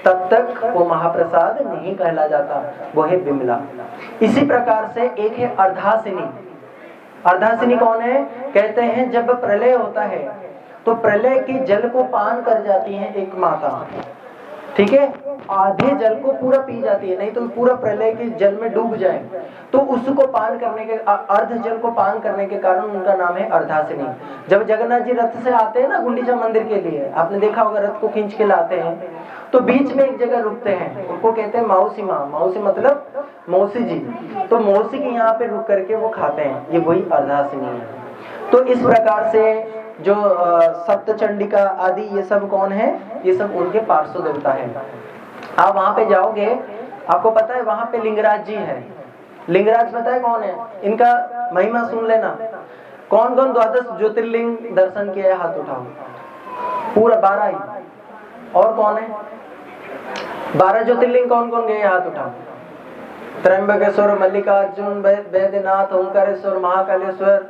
तब तक वो महाप्रसाद नहीं कहला जाता, वो है विमला। इसी प्रकार से एक है अर्धासिनी। अर्धासिनी कौन है? कहते हैं जब प्रलय होता है तो प्रलय के जल को पान कर जाती है एक माता, ठीक है, आधे जल को पूरा पी जाती है, नहीं तो पूरा प्रलय के जल में डूब जाए, तो उसको पान करने के अर्ध जल को पान करने के कारण उनका नाम है अर्धासिनी। जब जगन्नाथ जी रथ से आते हैं ना गुंडीचा मंदिर के लिए, आपने देखा होगा रथ को खींच के लाते हैं, तो बीच में एक जगह रुकते हैं, उनको कहते हैं मौसी माँ, मौसी मतलब मौसी जी, तो मौसी के यहाँ पे रुक करके वो खाते हैं, ये वही अर्धासिनी है। तो इस प्रकार से जो सप्तचंडिका आदि ये सब कौन है? ये सब उनके पार्श्व देवता है। आप वहां पे जाओगे, आपको पता है वहां पे लिंगराज जी है। लिंगराज पता है कौन है? इनका महिमा सुन लेना। कौन कौन 12 ज्योतिर्लिंग दर्शन किया है? हाथ उठाओ। पूरा 12 ही। और कौन है? 12 ज्योतिर्लिंग कौन कौन गए? हाथ उठाओ। त्र्यंबकेश्वर, मल्लिकार्जुन, बैद्यनाथ, ओंकारेश्वर, महाकालेश्वर,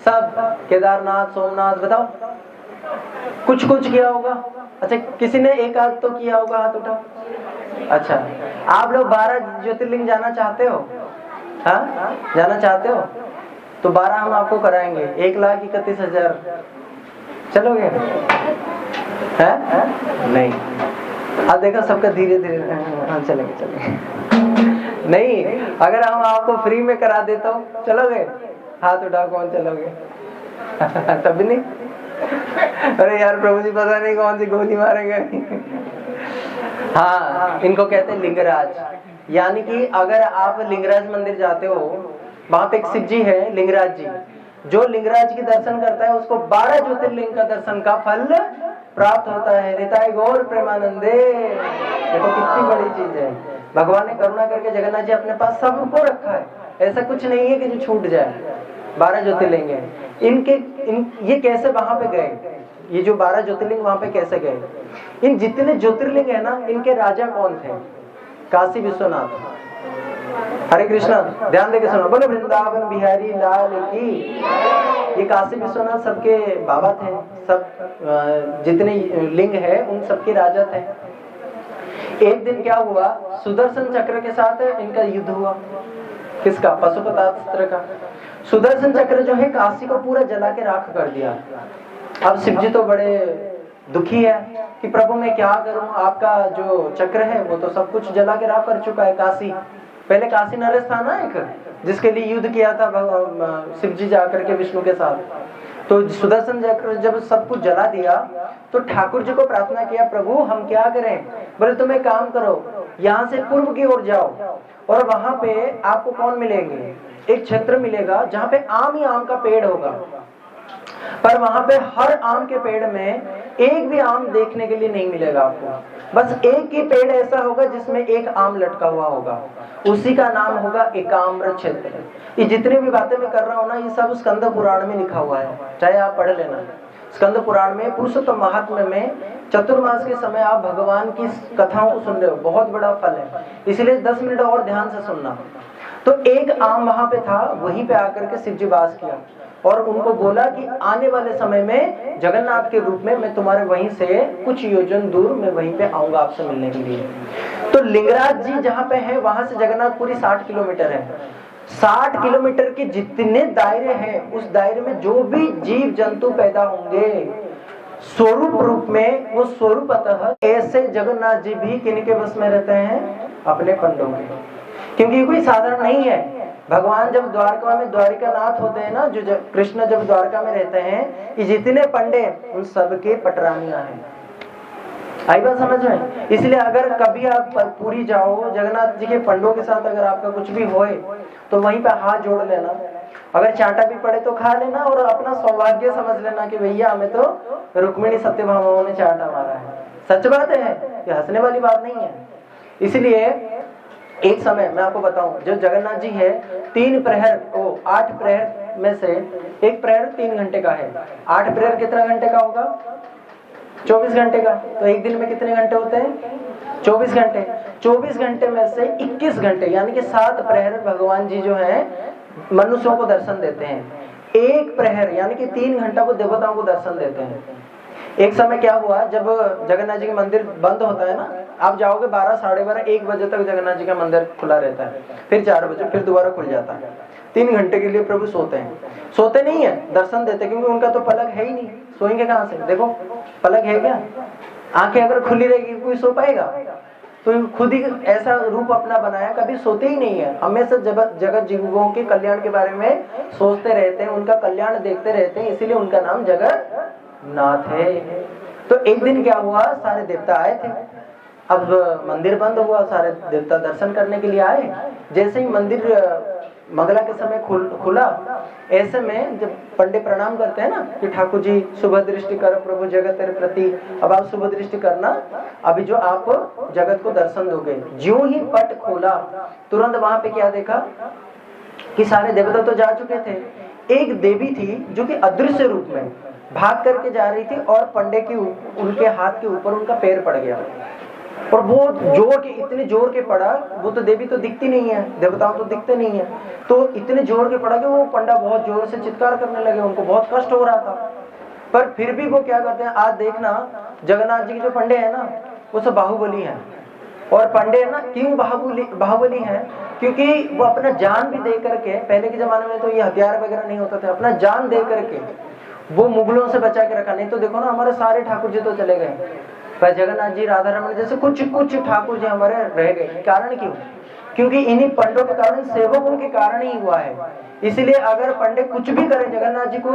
सब, केदारनाथ, सोमनाथ, बताओ कुछ कुछ किया होगा। अच्छा किसी ने एक आध तो किया होगा, हाथ उठाओ। अच्छा आप लोग 12 ज्योतिर्लिंग जाना चाहते हो? हाँ जाना चाहते हो? तो 12 हम आपको कराएंगे, 1,31,000। चलोगे? है? नहीं। अब देखो सबका धीरे धीरे, हाँ चलेंगे। नहीं, अगर हम आपको फ्री में करा देता हूँ, चलोगे? हाथ उठाओ, कौन चलोगे? तब भी नहीं? अरे यार प्रभु जी पता नहीं कौन सी गोली मारेंगे। हाँ, इनको कहते हैं लिंगराज। यानी कि अगर आप लिंगराज मंदिर जाते हो, वहां पे एक शिव जी है लिंगराज जी, जो लिंगराज की दर्शन करता है उसको 12 ज्योतिर्लिंग का दर्शन का फल प्राप्त होता है। निताय गौर प्रेमानंदे। देखो कितनी बड़ी चीज है, भगवान ने करुणा करके जगन्नाथ जी अपने पास सबको रखा है, ऐसा कुछ नहीं है कि जो छूट जाए। 12 ज्योतिर्लिंग है ये कैसे वहां पे गए? ये जो 12 ज्योतिर्लिंग वहां पे कैसे गए? इन जितने ज्योतिर्लिंग है ना, इनके राजा कौन थे? काशी विश्वनाथ। हरे कृष्णा, ध्यान देके सुनो, बोलो वृंदावन बिहारी लाल की। ये काशी विश्वनाथ सबके बाबा थे, सब जितने लिंग है उन सबके राजा थे। एक दिन क्या हुआ, सुदर्शन चक्र के साथ इनका युद्ध हुआ। किसका? पशुपतास्त्र का। सुदर्शन चक्र जो है काशी को पूरा जला के राख कर दिया। अब शिव जी तो बड़े दुखी है कि प्रभु मैं क्या करूं, आपका जो चक्र है वो तो सब कुछ जला के राख कर चुका है। काशी, पहले काशी नरेश था ना एक, जिसके लिए युद्ध किया था शिव जी जाकर के विष्णु के साथ। तो सुदर्शन चक्र जब सब कुछ जला दिया तो ठाकुर जी को प्रार्थना किया, प्रभु हम क्या करें? बोले तुम एक काम करो, यहाँ से पूर्व की ओर जाओ और वहां पे आपको कौन मिलेंगे? एक क्षेत्र मिलेगा जहाँ पे आम ही आम का पेड़ होगा, पर वहां पे हर आम के पेड़ में एक भी आम देखने के लिए नहीं मिलेगा आपको। बस एक ही पेड़ ऐसा होगा जिसमें एक आम लटका हुआ होगा, उसी का नाम होगा एकाम्र क्षेत्र। ये जितने भी बातें मैं कर रहा हूँ ना, ये सब स्कंद पुराण में लिखा हुआ है, चाहे आप पढ़ लेना। स्कंद पुराण में पुरुषोत्तम महात्म्य में चतुर्मास के समय आप भगवान की कथाओं को सुन रहे हो, बहुत बड़ा फल है, इसलिए 10 मिनट और ध्यान से सुनना। तो एक आम वहां पे था, वहीं पे आकर के शिव जी वास किया और उनको बोला कि आने वाले समय में जगन्नाथ के रूप में मैं तुम्हारे वहीं से कुछ योजन दूर मैं वहीं पे आऊंगा आपसे मिलने के लिए। तो लिंगराज जी जहाँ पे है वहां से जगन्नाथपुरी 60 किलोमीटर है। 60 किलोमीटर के जितने दायरे हैं, उस दायरे में जो भी जीव जंतु पैदा होंगे स्वरूप रूप में, वो स्वरूपतः ऐसे जगन्नाथ जी भी किनके बस में रहते हैं? अपने पंडों के। क्योंकि ये कोई साधारण नहीं है। भगवान जब द्वारका में द्वारिका नाथ होते हैं ना, जो कृष्ण जब द्वारका में रहते हैं, ये जितने पंडे उन सबके पटरानियां हैं। आई बात समझ में? इसलिए अगर कभी आप पुरी जाओ, जगन्नाथ जी के पंडों के साथ अगर आपका कुछ भी होए तो वहीं पे हाथ जोड़ लेना, अगर चांटा भी पड़े तो खा लेना और अपना सौभाग्य समझ लेना कि भैया हमें तो रुक्मिणी सत्यभामा ने चांटा मारा है। सच बात है, ये हंसने वाली बात नहीं है। इसलिए एक समय मैं आपको बताऊं, जो जगन्नाथ जी है 3 प्रहर, 8 प्रहर में से एक प्रहर 3 घंटे का है। 8 प्रहर कितना घंटे का होगा? 24 घंटे का। तो एक दिन में कितने घंटे होते हैं? 24 घंटे। 24 घंटे में से 21 घंटे यानी कि 7 प्रहर भगवान जी जो है मनुष्यों को दर्शन देते हैं। एक प्रहर यानी कि 3 घंटा को देवताओं को दर्शन देते हैं। एक समय क्या हुआ, जब जगन्नाथ जी का मंदिर बंद होता है ना, आप जाओगे 12, साढ़े 12, 1 बजे तक जगन्नाथ जी का मंदिर खुला रहता है, फिर 4 बजे फिर दोबारा खुल जाता है। 3 घंटे के लिए प्रभु सोते हैं। सोते नहीं है, दर्शन देते, क्योंकि उनका तो पलक है ही नहीं, सोएंगे कहाँ से? देखो पलक है क्या? आंखें अगर खुली रहेगी कोई सो पाएगा? तो खुद ही ऐसा रूप अपना बनाया, कभी सोते ही नहीं है, हमेशा जगत जीवों के कल्याण के बारे में सोचते रहते हैं, उनका कल्याण देखते रहते हैं, इसीलिए उनका नाम जगत नाथ है। तो एक दिन क्या हुआ, सारे देवता आए थे, अब मंदिर बंद हुआ, सारे देवता दर्शन करने के लिए आए। जैसे ही मंदिर मंगला के समय खुला, ऐसे में जब पंडित प्रणाम करते हैं ना कि ठाकुर जी शुभ दृष्टि कर प्रभु जगत तेरे प्रति, अब आप शुभ दृष्टि करना, अभी जो आप जगत को दर्शन दोगे। ज्यों ही पट खोला, तुरंत वहां पे क्या देखा कि सारे देवता तो जा चुके थे, एक देवी थी जो कि अदृश्य रूप में भाग करके जा रही थी और पंडित की उनके हाथ के ऊपर उनका पैर पड़ गया और वो जोर के, इतने जोर के पड़ा, वो तो देवी तो दिखती नहीं है, देवताओं तो दिखते नहीं है, तो इतने जोर के पड़ा कि वो पंडा बहुत जोर से चित्कार करने लगे, उनको बहुत कष्ट हो रहा था। पर फिर भी वो क्या करते हैं, आज देखना जगन्नाथ जी के जो पंडे हैं ना, वो सब बाहुबली हैं। और पंडे है ना, क्यों बाहुबली हैं? क्योंकि वो अपना जान भी दे करके, पहले के जमाने में तो ये हथियार वगैरह नहीं होता था, अपना जान दे करके वो मुगलों से बचा के रखा। नहीं तो देखो ना, हमारे सारे ठाकुर जी तो चले गए, पर जगन्नाथ जी, राधा रमन जैसे कुछ ठाकुर जी हमारे रह गए। कारण क्यों? क्योंकि इन्हीं पंडों के कारण, सेवकों के कारण ही हुआ है। इसलिए अगर पंडित कुछ भी करें, जगन्नाथ जी को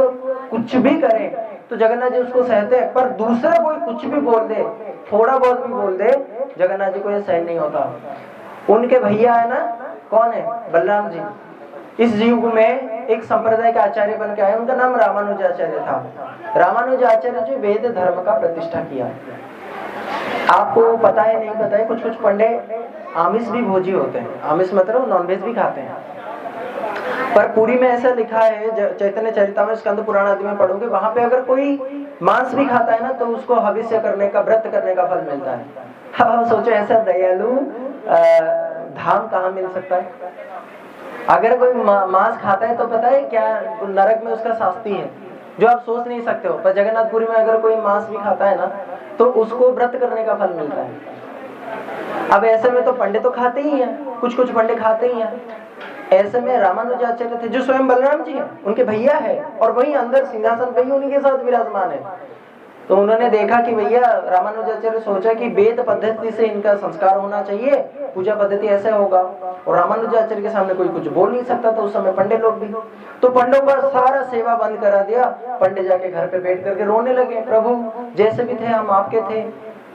कुछ भी करें, तो जगन्नाथ जी उसको सहते हैं, पर दूसरा कोई कुछ भी बोल दे, थोड़ा बहुत भी बोल दे, जगन्नाथ जी को ये सहन नहीं होता। उनके भैया है ना, कौन है? बलराम जी। इस युग में एक संप्रदाय के आचार्य बन के आए, उनका नाम रामानुजाचार्य था। रामानुजाचार्य जी वेद धर्म का प्रतिष्ठा किया। आपको पता है नहीं पता है, कुछ पंडित आमिष भी भोजी होते हैं, आमिष मतलब नॉनवेज भी खाते हैं। पर पूरी में ऐसा लिखा है, चैतन्य चरितामृत स्कंद पुराण आदि में पढ़ोगे, वहां पे अगर कोई मांस भी खाता है ना, तो उसको हविष्य करने का, व्रत करने का फल मिलता है। अब सोचो ऐसा दयालु धाम कहाँ मिल सकता है? अगर कोई मांस खाता है तो पता है क्या नरक में उसका शास्ति है, जो आप सोच नहीं सकते हो। पर जगन्नाथपुरी में अगर कोई मांस भी खाता है ना, तो उसको व्रत करने का फल मिलता है। अब ऐसे में तो पंडित तो खाते ही हैं, कुछ पंडित खाते ही हैं। ऐसे में रामानुजाचार्य थे, जो स्वयं बलराम जी हैं, उनके भैया है, और वही अंदर सिंहासन पे ही उन्हीं के साथ विराजमान है। तो उन्होंने देखा कि भैया, रामानुजाचार्य सोचा कि वेद पद्धति से इनका संस्कार होना चाहिए, पूजा पद्धति ऐसे होगा, और रामानुजाचार्य के सामने कोई कुछ बोल नहीं सकता था उस समय, पंडित लोग भी। तो पंडितों का सारा सेवा बंद करा दिया। पंडित जाके घर पे बैठ करके रोने लगे, प्रभु जैसे भी थे हम आपके थे,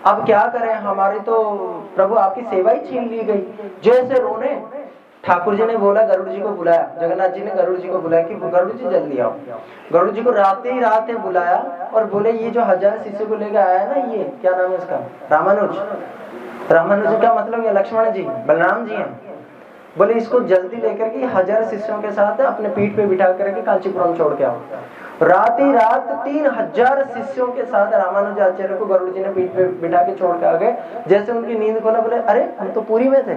अब क्या करें, हमारी तो प्रभु आपकी सेवा ही छीन ली गई। जैसे रोने, ठाकुर जी ने बोला, गरुड़ जी को बुलाया, जगन्नाथ जी ने गरुड़ जी को बुलाया कि गरुड़ जी जल्दी आओ। गरुड़ जी को रात ही रात बुलाया और बोले, ये जो 1000 शिष्य को लेकर आया है ना, ये क्या नाम है इसका? रामानुज। रामानुज का मतलब ये लक्ष्मण जी, बलराम जी हैं। बोले इसको जल्दी लेकर के 1000 शिष्यों के साथ अपने पीठ पे बिठा करके कांचीपुरम छोड़ के आओ। रात ही रात 3000 शिष्यों के साथ रामानुजाचार्य को गरुड़ जी ने पीठ पे बिठा के छोड़ के आ गए। जैसे उनकी नींद खोला, बोले अरे हम तो पूरी में थे,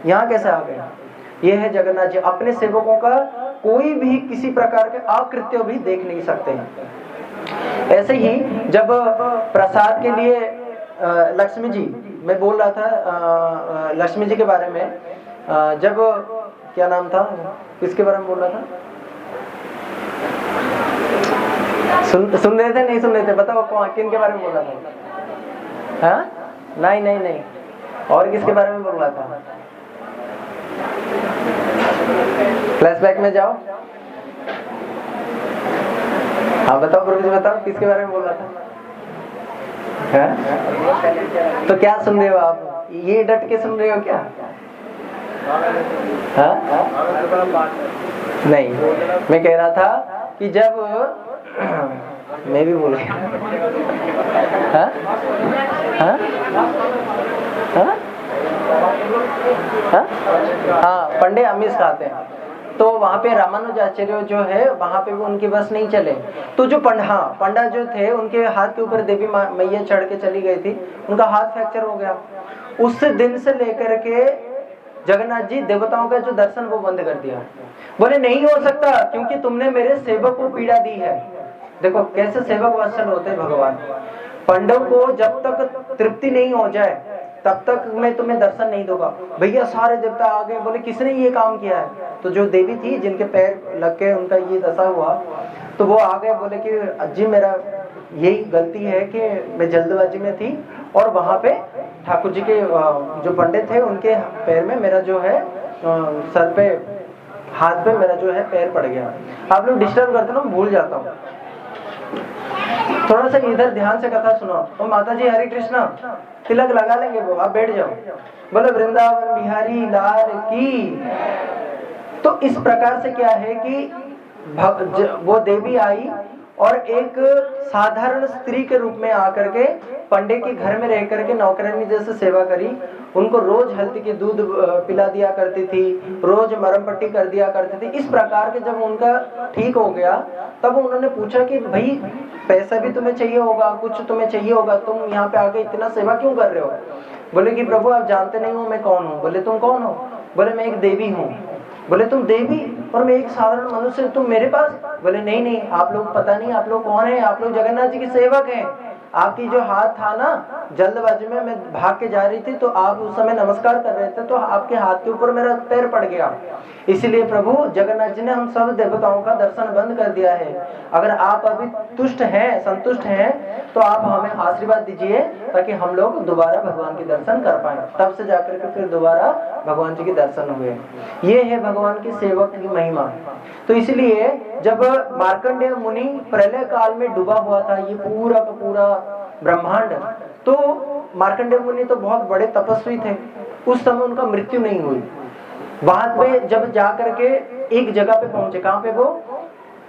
यहाँ कैसे आ गए? ये है जगन्नाथ जी, अपने सेवकों का कोई भी किसी प्रकार के अकृत्य भी देख नहीं सकते हैं। ऐसे ही जब प्रसाद के लिए लक्ष्मी जी, मैं बोल रहा था लक्ष्मी जी के बारे में, जब क्या नाम था, किसके बारे में बोल रहा था? सुन रहे थे, नहीं सुन रहे थे? बताओ कौन, किन के बारे में बोल रहा था? हाँ, नहीं, और किसके बारे में बोल रहा था? फ्लैशबैक में जाओ। हाँ बताओ प्रभु जी, बताओ किसके बारे में बोल रहा था? हाँ? तो क्या सुन रहे हो आप? ये डट के सुन रहे हो क्या? हाँ? नहीं, मैं कह रहा था कि जब मैं भी बोल गया। हाँ? हाँ? हाँ? हाँ? हाँ, पंडे अमीस खाते हैं। तो वहाँ पे रामानुजाचार्य जो है वहाँ पे भी उनकी बस नहीं चले। तो जो पंडा जो थे उनके हाथ के ऊपर देवी मैया चढ़ के चली गई थी, उनका हाथ फ्रैक्चर हो गया। उस दिन से लेकर के जगन्नाथ जी देवताओं का जो दर्शन वो बंद कर दिया। बोले नहीं हो सकता, क्योंकि तुमने मेरे सेवक को पीड़ा दी है। देखो कैसे सेवक वत्सल होते हैं भगवान। पंडों को जब तक तृप्ति नहीं हो जाए तब तक मैं तुम्हें दर्शन नहीं दूंगा। भैया सारे देवता आ गए, बोले किसने ये काम किया है? तो जो देवी थी जिनके पैर लग के उनका ये दशा हुआ, तो वो आ गए, बोले कि जी मेरा यही गलती है कि मैं जल्दबाजी में थी और वहां पे ठाकुर जी के जो पंडित थे उनके पैर में मेरा जो है सर पे हाथ पे मेरा जो है पैर पड़ गया। आप लोग डिस्टर्ब करते ना, भूल जाता हूँ। थोड़ा सा इधर ध्यान से कथा सुनो। और माता जी हरे कृष्णा तिलक लगा लेंगे, वो आप बैठ जाओ। बोले वृंदावन बिहारी लाल की। तो इस प्रकार से क्या है कि वो देवी आई और एक साधारण स्त्री के रूप में आकर के पंडित के घर में रह करके नौकरानी जैसे सेवा करी। उनको रोज हल्दी के दूध पिला दिया करती थी, रोज मरम पट्टी कर दिया करती थी। इस प्रकार के जब उनका ठीक हो गया तब उन्होंने पूछा कि भाई पैसा भी तुम्हें चाहिए होगा, कुछ तुम्हें चाहिए होगा, तुम यहाँ पे आके इतना सेवा क्यों कर रहे हो? बोले कि प्रभु आप जानते नहीं हो मैं कौन हूँ। बोले तुम कौन हो? बोले मैं एक देवी हूँ। बोले तुम देवी और मैं एक साधारण मनुष्य, तुम मेरे पास? बोले नहीं, आप लोग पता नहीं आप लोग कौन है, आप लोग जगन्नाथ जी के सेवक हैं। आपकी जो हाथ था ना, जल्दबाजी में मैं भाग के जा रही थी तो आप उस समय नमस्कार कर रहे थे तो आपके हाथ के ऊपर मेरा पैर पड़ गया। इसलिए प्रभु जगन्नाथ जी ने हम सब देवताओं का दर्शन बंद कर दिया है। अगर आप अभी तुष्ट हैं, संतुष्ट हैं तो आप हमें आशीर्वाद दीजिए ताकि हम लोग दोबारा भगवान के दर्शन कर पाए। तब से जाकर के फिर दोबारा भगवान जी के दर्शन हुए। ये है भगवान के सेवक की महिमा। तो इसलिए जब मार्कंडेय मुनि प्रलय काल में डूबा हुआ था ये पूरा का पूरा ब्रह्मांड, तो मार्कंडेय मुनि तो बहुत बड़े तपस्वी थे। उस समय उनका मृत्यु नहीं हुई। वहां पे जब जाकर के एक जगह पे पहुंचे, कहां पे? वो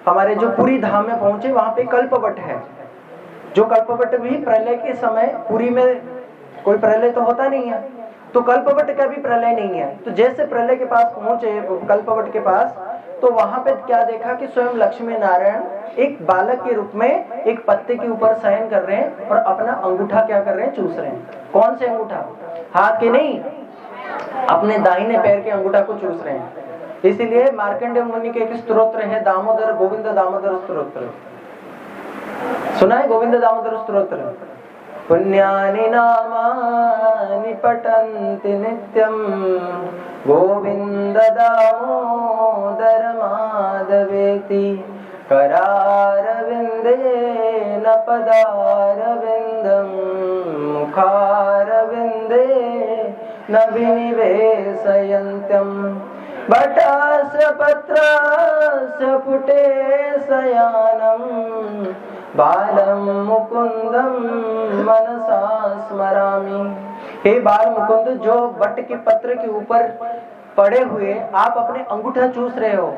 हमारे जो पुरी धाम में पहुंचे, वहां पे कल्पवट है। जो कल्पवट भी प्रलय के समय, पुरी में कोई प्रलय तो होता नहीं है, तो कल्पवट का भी प्रलय नहीं है। तो जैसे प्रलय के पास पहुंचे कल्पवट के पास, तो वहां पे क्या देखा कि स्वयं लक्ष्मी नारायण एक बालक के रूप में एक पत्ते के ऊपर शयन कर रहे हैं और अपना अंगूठा क्या कर रहे हैं? चूस रहे हैं। कौन से अंगूठा? हाथ के नहीं, अपने दाहिने पैर के अंगूठा को चूस रहे हैं। इसीलिए मार्कंडेय मुनि के एक स्तोत्र है, दामोदर गोविंद दामोदर स्तोत्र। सुना है गोविंद दामोदर स्तोत्र? पुण्यानि नामानि पठन्ति नित्यं गोविंद दामोदर माधवेति करारविन्देन पदारविन्दं मुखारविन्दे न विनिवेशयन्त्यं बटास्य पत्रास्य पुटे शयानं बालं मुकुंदम मनसा स्मरामि। हे बाल मुकुंद, जो बट के पत्र के ऊपर पड़े हुए आप अपने अंगूठा चूस रहे हो,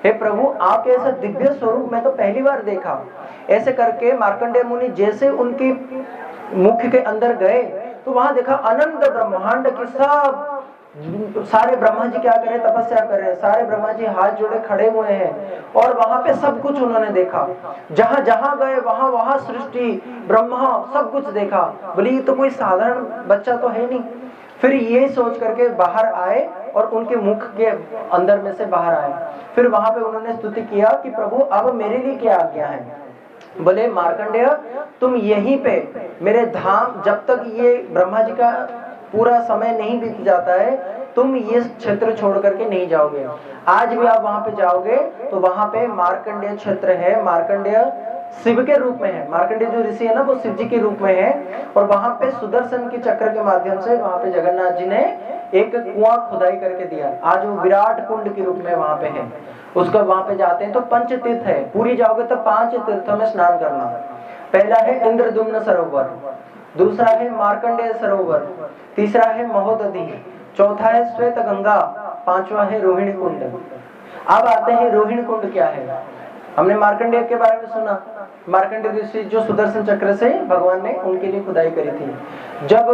हे प्रभु आपके ऐसा दिव्य स्वरूप मैं तो पहली बार देखा। ऐसे करके मार्कंडेय मुनि जैसे उनके मुख के अंदर गए तो वहां देखा अनंत ब्रह्मांड के सब सारे ब्रह्मा जी क्या कर रहे? तपस्या कर रहे हैं। सारे ब्रह्मा जी हाथ जोड़े खड़े हुए हैं और वहां पे सब कुछ उन्होंने देखा। जहां जहां गए वहां वहां सृष्टि ब्रह्मा सब कुछ देखा। बोले ये तो कोई साधारण बच्चा तो है नहीं। फिर ये सोच करके बाहर आए और उनके मुख के अंदर में से बाहर आए। फिर वहां पे उन्होंने स्तुति किया कि प्रभु अब मेरे लिए क्या आज्ञा है? बोले मार्कंडेय तुम यहीं पे मेरे धाम, जब तक ये ब्रह्मा जी का पूरा समय नहीं बीत जाता है, तुम ये क्षेत्र छोड़ करके नहीं जाओगे। आज भी आप वहां पे जाओगे तो वहां पे मार्कंडेय क्षेत्र है, मार्कंडेय शिव के रूप में है, मार्कंडेय जो ऋषि है ना वो शिव जी के रूप में है, और वहां पे सुदर्शन के चक्र के माध्यम से वहां पे जगन्नाथ जी ने एक कुआं खुदाई करके दिया। आज वो विराट कुंड के रूप में वहां पे है, उसको वहां पे जाते हैं तो पंच तीर्थ है, पूरी जाओगे तो 5 तीर्थों में स्नान करना। पहला है इंद्रद्युम्न सरोवर, दूसरा है मार्कंडेय सरोवर, तीसरा है महोदधि, चौथा है श्वेत गंगा, पांचवा है रोहिणी कुंड। अब आते हैं रोहिणी कुंड क्या है। हमने मार्कंडेय के बारे में सुना, मार्कंडेय ऋषि जो सुदर्शन चक्र से भगवान ने उनके लिए खुदाई करी थी। जब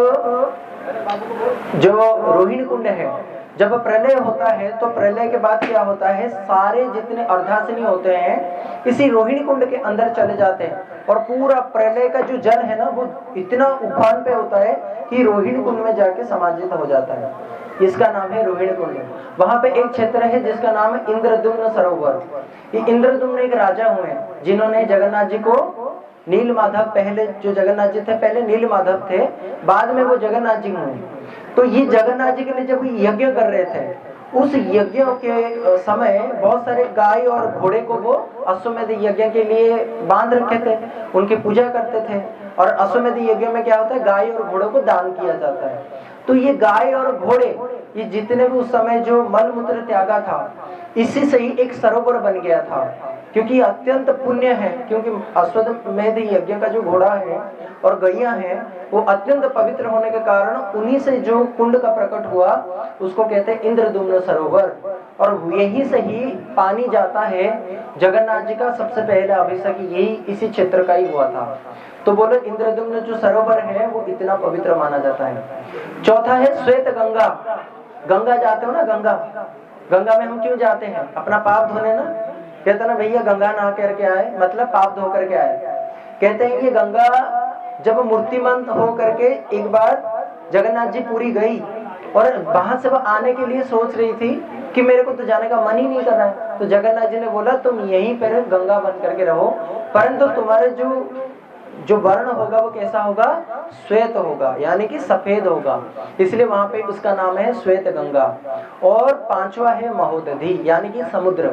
जो रोहिणी कुंड है, जब प्रलय होता है तो प्रलय के बाद क्या होता है, सारे जितने अर्धासिनी होते हैं इसी रोहिणी कुंड के अंदर चले जाते हैं, और पूरा प्रलय का जो जल है ना वो इतना उफान पे होता है कि रोहिणी कुंड में जाके समाहित हो जाता है। इसका नाम है रोहिणी कुंड। वहां पे एक क्षेत्र है जिसका नाम है इंद्रद्युम्न सरोवर। ये इंद्रद्युम्न एक राजा हुए जिन्होंने जगन्नाथ जी को नील माधव, पहले जो जगन्नाथ जी थे पहले नील माधव थे, बाद में वो जगन्नाथ जी हुए। तो ये जगन्नाथ जी के लिए जब यज्ञ कर रहे थे, उस यज्ञ के समय बहुत सारे गाय और घोड़े को वो अश्वमेध यज्ञ के लिए बांध रखे थे, उनकी पूजा करते थे। और अश्वमेध यज्ञ में क्या होता है, गाय और घोड़ों को दान किया जाता है। तो ये गाय और घोड़े ये जितने भी उस समय जो मल मूत्र त्यागा था, इसी से ही एक सरोवर बन गया था, क्योंकि अत्यंत पुण्य है, क्योंकि अश्वमेध यज्ञ का जो घोड़ा है और गैया है वो अत्यंत पवित्र होने के कारण उन्हीं से जो कुंड का प्रकट हुआ उसको कहते हैं इंद्रद्युम्न सरोवर, और यही से ही पानी जाता है। जगन्नाथ जी का सबसे पहला अभिषेक यही इसी क्षेत्र का ही हुआ था। तो बोलो इंद्रद्युम्न जो सरोवर है वो इतना पवित्र माना जाता है। चौथा है श्वेत गंगा। गंगा जाते हो ना, गंगा, गंगा में हम क्यों जाते हैं, अपना पाप धोने ना। कहते ना भैया गंगा नहा करके आए, मतलब पाप धो करके आए। कहते हैं ये गंगा जब मूर्तिमंत हो करके एक बार जगन्नाथ जी पूरी गई और वहां से वो आने के लिए सोच रही थी कि मेरे को तो जाने का मन ही नहीं कर रहा है, तो जगन्नाथ जी ने बोला तुम यहीं पर गंगा बन करके रहो, परंतु तुम्हारे जो वर्ण होगा वो कैसा होगा, श्वेत होगा, यानी कि सफेद होगा, इसलिए वहां पे उसका नाम है श्वेत गंगा। और पांचवा है महोदधि, यानी कि समुद्र,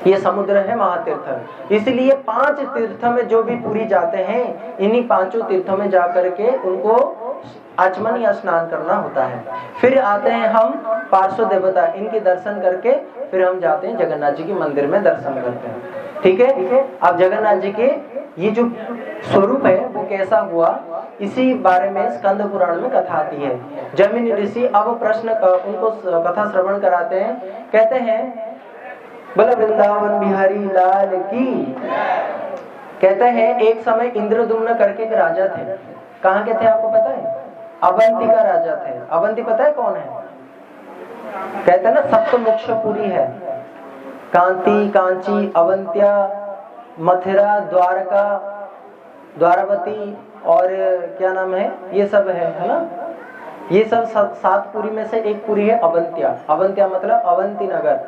ये समुद्र है महातीर्थ। इसलिए 5 तीर्थों में जो भी पूरी जाते हैं, इन्हीं 5 तीर्थों में जाकर के उनको आचमन या स्नान करना होता है। फिर आते हैं हम पार्श्व देवता, इनके दर्शन करके फिर हम जाते हैं जगन्नाथ जी के मंदिर में दर्शन करते हैं। ठीक है, अब जगन्नाथ जी के ये जो स्वरूप है वो कैसा हुआ, इसी बारे में स्कंद पुराण में कथा आती है। जैमिनी ऋषि अब प्रश्न उनको कथा श्रवण कराते हैं, कहते हैं बोले वृंदावन बिहारी लाल की। कहते हैं एक समय इंद्रद्युम्न करके एक राजा थे। कहाँ के थे आपको पता है, अवंती का राजा थे। अवंती पता है कौन है, कहते हैं ना सप्तमोक्षपुरी है, कांति, कांची, अवंत्या, मथुरा, द्वारका, द्वारावती और क्या नाम है, ये सब है ना। ये सब 7 पुरी में से एक पुरी है अवंत्या। अवंत्या मतलब अवंती नगर,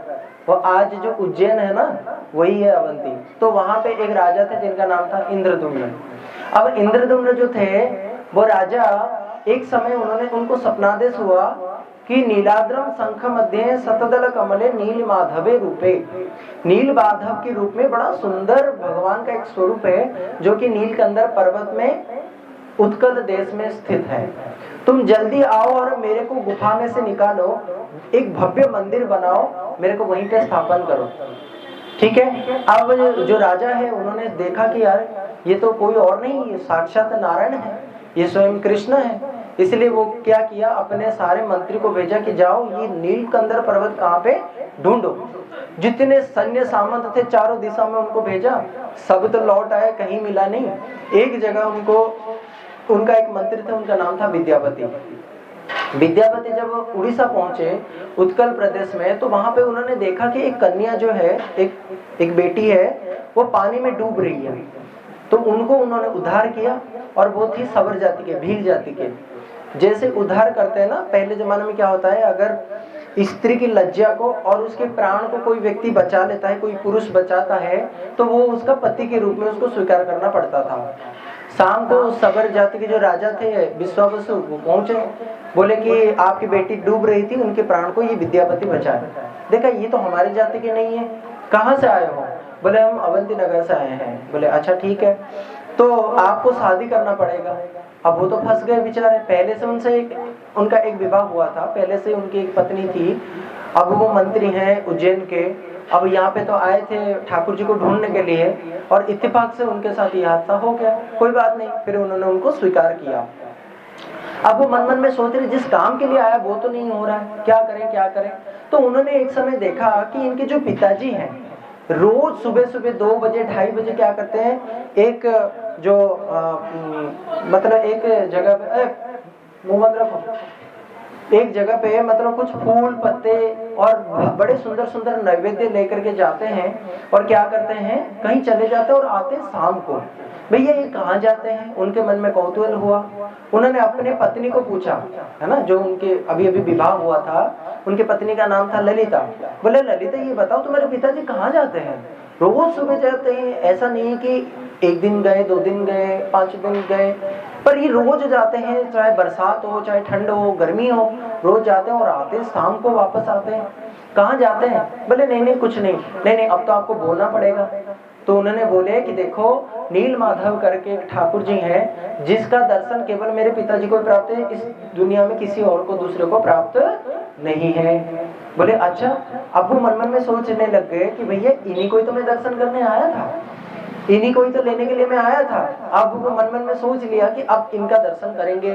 वो आज जो उज्जैन है ना वही है अवंती। तो वहां पे एक राजा थे जिनका नाम था इंद्रद्युम्न। अब इंद्रद्युम्न जो थे वो राजा, एक समय उनको स्वप्नादेश हुआ कि नीलाद्रम शंख मध्य शतदल कमले नील माधवे रूपे। नील माधव के रूप में बड़ा सुंदर भगवान का एक स्वरूप है जो कि नील के अंदर पर्वत में उत्कल देश में स्थित है। तुम जल्दी आओ और मेरे को गुफा में से निकालो, एक भव्य मंदिर बनाओ, मेरे को वहीं पे स्थापन करो। ठीक है, अब जो राजा है उन्होंने देखा कि यार ये तो कोई और नहीं, ये साक्षात नारायण है, ये स्वयं कृष्ण है। इसलिए वो क्या किया, अपने सारे मंत्री को भेजा कि जाओ ये नीलकंदर पर्वत कहाँ पे ढूंढो। जितने सैन्य सामंत थे चारों दिशा में उनको भेजा, सब तो लौट आए, कहीं मिला नहीं। एक जगह उनका एक मंत्री था, उनका नाम था विद्यापति। विद्यापति जब उड़ीसा पहुंचे उत्कल प्रदेश में, तो वहां पे उन्होंने देखा कि एक कन्या जो है, एक बेटी है, वो पानी में डूब रही है। तो उनको उन्होंने उद्धार किया, और वो थी सवर जाति के, भील जाति के। जैसे उद्धार करते हैं ना, पहले जमाने में क्या होता है, अगर स्त्री की लज्जा को और उसके प्राण को कोई व्यक्ति बचा लेता है, कोई पुरुष बचाता है, तो वो उसका पति के रूप में उसको स्वीकार करना पड़ता था। शाम को सबर जाति के जो राजा थे विश्वावसु, वो पहुंचे, बोले कि आपकी बेटी डूब रही थी, उनके प्राण को ये विद्यापति बचाए। देखा ये तो हमारी जाति के नहीं है, कहाँ से आए हो? बोले हम अवंती नगर से आए हैं। बोले अच्छा ठीक है, तो आपको शादी करना पड़ेगा। अब वो तो फंस गए बेचारे, पहले से उनसे उनका एक विवाह हुआ था, पहले से उनकी एक पत्नी थी। अब वो मंत्री हैं उज्जैन के, अब यहाँ पे तो आए थे ठाकुर जी को ढूंढने के लिए, और इत्तेफाक से उनके साथ ये हादसा हो गया। कोई बात नहीं, फिर उन्होंने उनको स्वीकार किया। अब वो मन मन में सोच रहे जिस काम के लिए आया वो तो नहीं हो रहा है, क्या करें क्या करें। तो उन्होंने एक समय देखा कि इनके जो पिताजी हैं रोज सुबह सुबह 2 बजे 2:30 बजे क्या करते हैं, एक जो मतलब एक जगह पे एक जगह पे मतलब कुछ फूल पत्ते और बड़े सुंदर सुंदर नैवेद्य लेकर के जाते हैं, और क्या करते हैं कहीं चले जाते हैं और आते शाम को। भैया ये कहाँ जाते हैं? उनके मन में कौतूहल हुआ। उन्होंने अपने पत्नी को पूछा, है ना, जो उनके अभी अभी विवाह हुआ था, उनकी पत्नी का नाम था ललिता। बोले ललिता ये बताओ तुम्हारे पिताजी कहाँ जाते हैं? रोज सुबह जाते हैं, ऐसा नहीं है कि 1 दिन गए 2 दिन गए 5 दिन गए, पर ये रोज जाते हैं, चाहे बरसात हो चाहे ठंड हो गर्मी हो, रोज जाते हैं और आते शाम को वापस आते हैं। कहाँ जाते हैं? बोले नहीं नहीं कुछ नहीं, नहीं नहीं अब तो आपको बोलना पड़ेगा। तो उन्होंने बोले कि देखो नील माधव करके एक ठाकुर जी हैं, जिसका दर्शन केवल मेरे पिताजी को प्राप्त है, इस दुनिया में किसी और को दूसरे को प्राप्त नहीं है। बोले अच्छा। अब वो मन मन में सोचने लग गए कि भैया इन्हीं को ही तो मैं दर्शन करने आया था, इन्हीं को ही तो लेने के लिए मैं आया था। अब वो मन मन में सोच लिया कि अब इनका दर्शन करेंगे।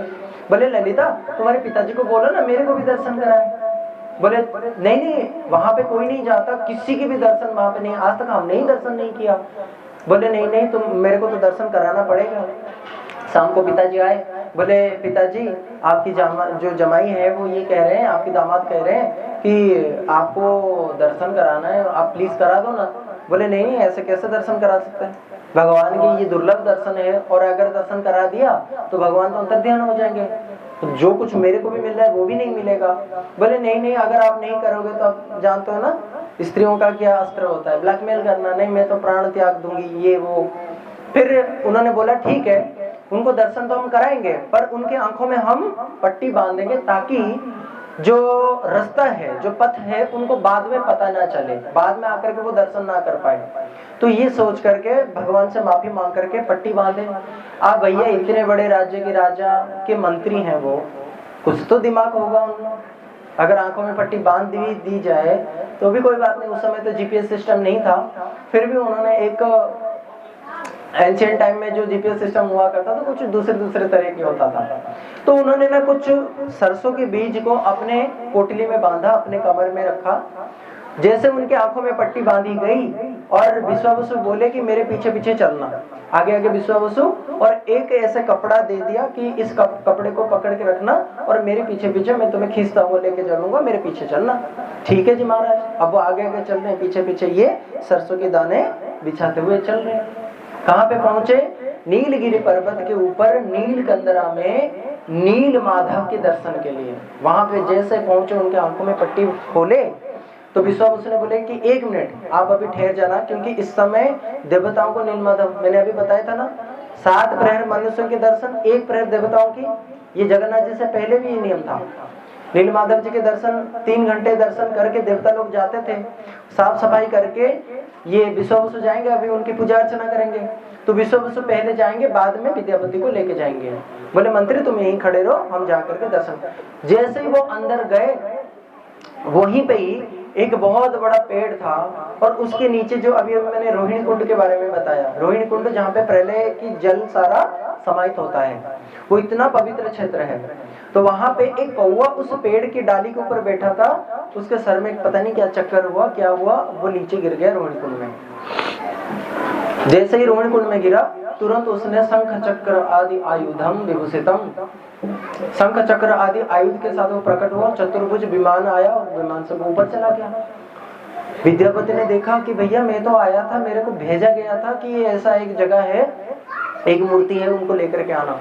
बोले ललिता तुम्हारे पिताजी को बोलो ना मेरे को भी दर्शन कराए। बोले नहीं नहीं वहां पे कोई नहीं जाता, किसी की भी दर्शन वहां पे नहीं, आज तक हमने ही दर्शन नहीं किया। बोले नहीं नहीं तुम मेरे को तो दर्शन कराना पड़ेगा। शाम को पिताजी आए, बोले पिताजी आपकी जो जमाई है वो ये कह रहे हैं, आपकी दामाद कह रहे हैं कि आपको दर्शन कराना है, आप प्लीज करा दो ना। बोले नहीं ऐसे कैसे दर्शन करा सकते हैं, भगवान की ये दुर्लभ दर्शन है, और अगर दर्शन करा दिया तो भगवान तो अंतर्ध्यान हो जाएंगे, तो जो कुछ मेरे को भी मिल रहा है वो भी नहीं मिलेगा। बोले नहीं नहीं अगर आप नहीं करोगे तो आप जानते हो ना स्त्रियों का क्या अस्त्र होता है, ब्लैकमेल करना, नहीं मैं तो प्राण त्याग दूंगी ये वो। फिर उन्होंने बोला ठीक है उनको दर्शन तो हम कराएंगे, पर उनके आंखों में हम पट्टी बांध देंगे ताकि जो रास्ता है जो पथ है उनको बाद में पता ना चले, बाद में आकर के वो दर्शन ना कर पाए। तो ये सोच करके भगवान से माफी मांग करके पट्टी बांधे। आप भैया इतने बड़े राज्य के राजा के मंत्री हैं, वो कुछ तो दिमाग होगा उनमें, अगर आंखों में पट्टी बांध दी जाए तो भी कोई बात नहीं। उस समय तो जीपीएस सिस्टम नहीं था, फिर भी उन्होंने एक एंशिएंट टाइम में जो जीपीएस सिस्टम हुआ करता था कुछ दूसरे तरह की होता था। तो उन्होंने ना कुछ सरसों के बीज को अपने पोटली में बांधा, अपने कमर में रखा। जैसे उनके आंखों में पट्टी बांधी गई और विश्वावसु बोले कि मेरे पीछे पीछे चलना, आगे आगे विश्वावसु, और एक ऐसे कपड़ा दे दिया कि इस कपड़े को पकड़ के रखना और मेरे पीछे पीछे मैं तुम्हें खींचता हुआ लेके चलूंगा, मेरे पीछे चलना। ठीक है जी महाराज। अब वो आगे आगे चल रहे हैं, पीछे पीछे ये सरसों के दाने बिछाते हुए चल रहे हैं। कहाँ पे पहुंचे? नीलगिरी पर्वत के ऊपर नीलकंदरा में नील माधव के दर्शन के लिए। वहां पे जैसे पहुंचे उनके आंखों में पट्टी खोले तो विश्वावसु ने बोले कि 1 मिनट आप अभी ठहर जाना, क्योंकि इस समय देवताओं को नील माधव, मैंने अभी बताया था ना 7 प्रहर मनुष्यों के दर्शन 1 प्रहर देवताओं की, ये जगन्नाथ जी से पहले भी ये नियम था। नील माधव जी के दर्शन 3 घंटे दर्शन करके देवता लोग जाते थे, साफ सफाई करके ये विश्वावसु जाएंगे, अभी उनकी पूजा अर्चना करेंगे। तो विश्वावसु पहले जाएंगे, बाद में विद्यापति को लेके जाएंगे। बोले मंत्री तुम यहीं खड़े रहो, हम जाकर के दर्शन। जैसे ही वो अंदर गए वहीं पे ही एक बहुत बड़ा पेड़ था, और उसके नीचे जो अभी मैंने रोहिणी कुंड के बारे में बताया, रोहिणी कुंड जहाँ पे प्रलय की जल सारा समाहित होता है, वो इतना पवित्र क्षेत्र है। तो वहां पे एक कौवा उस पेड़ की डाली के ऊपर बैठा था, उसके सर में पता नहीं क्या चक्कर हुआ, क्या हुआ, वो नीचे गिर गया रोहिणी कुंड में। जैसे ही रोहिणी कुंड में गिरा तुरंत उसने शंख चक्र आदि आयुधम विभूषितम, शंख चक्र आदि आयुध के साथ वो प्रकट हुआ, चतुर्भुज विमान आया और विमान से ऊपर चला गया। विद्यापति ने देखा कि भैया मैं तो आया था, मेरे को भेजा गया था कि ये ऐसा एक जगह है, एक मूर्ति है, उनको लेकर के आना।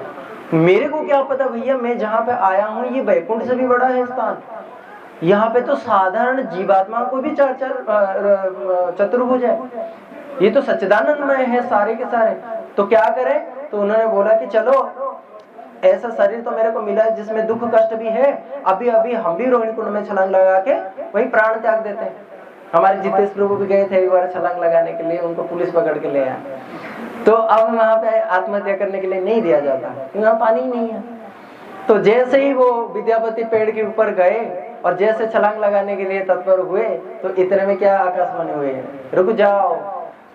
मेरे को क्या पता भैया, मैं जहाँ पे आया हूँ ये वैकुंठ से भी बड़ा है स्थान, यहाँ पे तो साधारण जीवात्मा को भी चार चतुर्भुज है, ये तो सच्चिदानंदमय है सारे के सारे। तो क्या करें? तो उन्होंने बोला कि चलो ऐसा शरीर तो मेरे को मिला है जिसमें दुख कष्ट भी है, अभी अभी हम भी रोहिणी कुंड में छलांग लगा के वही प्राण त्याग देते हैं। हमारे जितेश प्रभु भी गए थे एक बार छलांग लगाने के लिए, उनको पुलिस पकड़ के ले आया। तो अब वहां पे आत्महत्या करने के लिए नहीं दिया जाता क्योंकि वहां पानी ही नहीं है। तो जैसे ही वो विद्यापति पेड़ के ऊपर गए और जैसे छलांग लगाने के लिए तत्पर हुए, तो इतने में क्या आकाशवाणी हुई, रुक जाओ,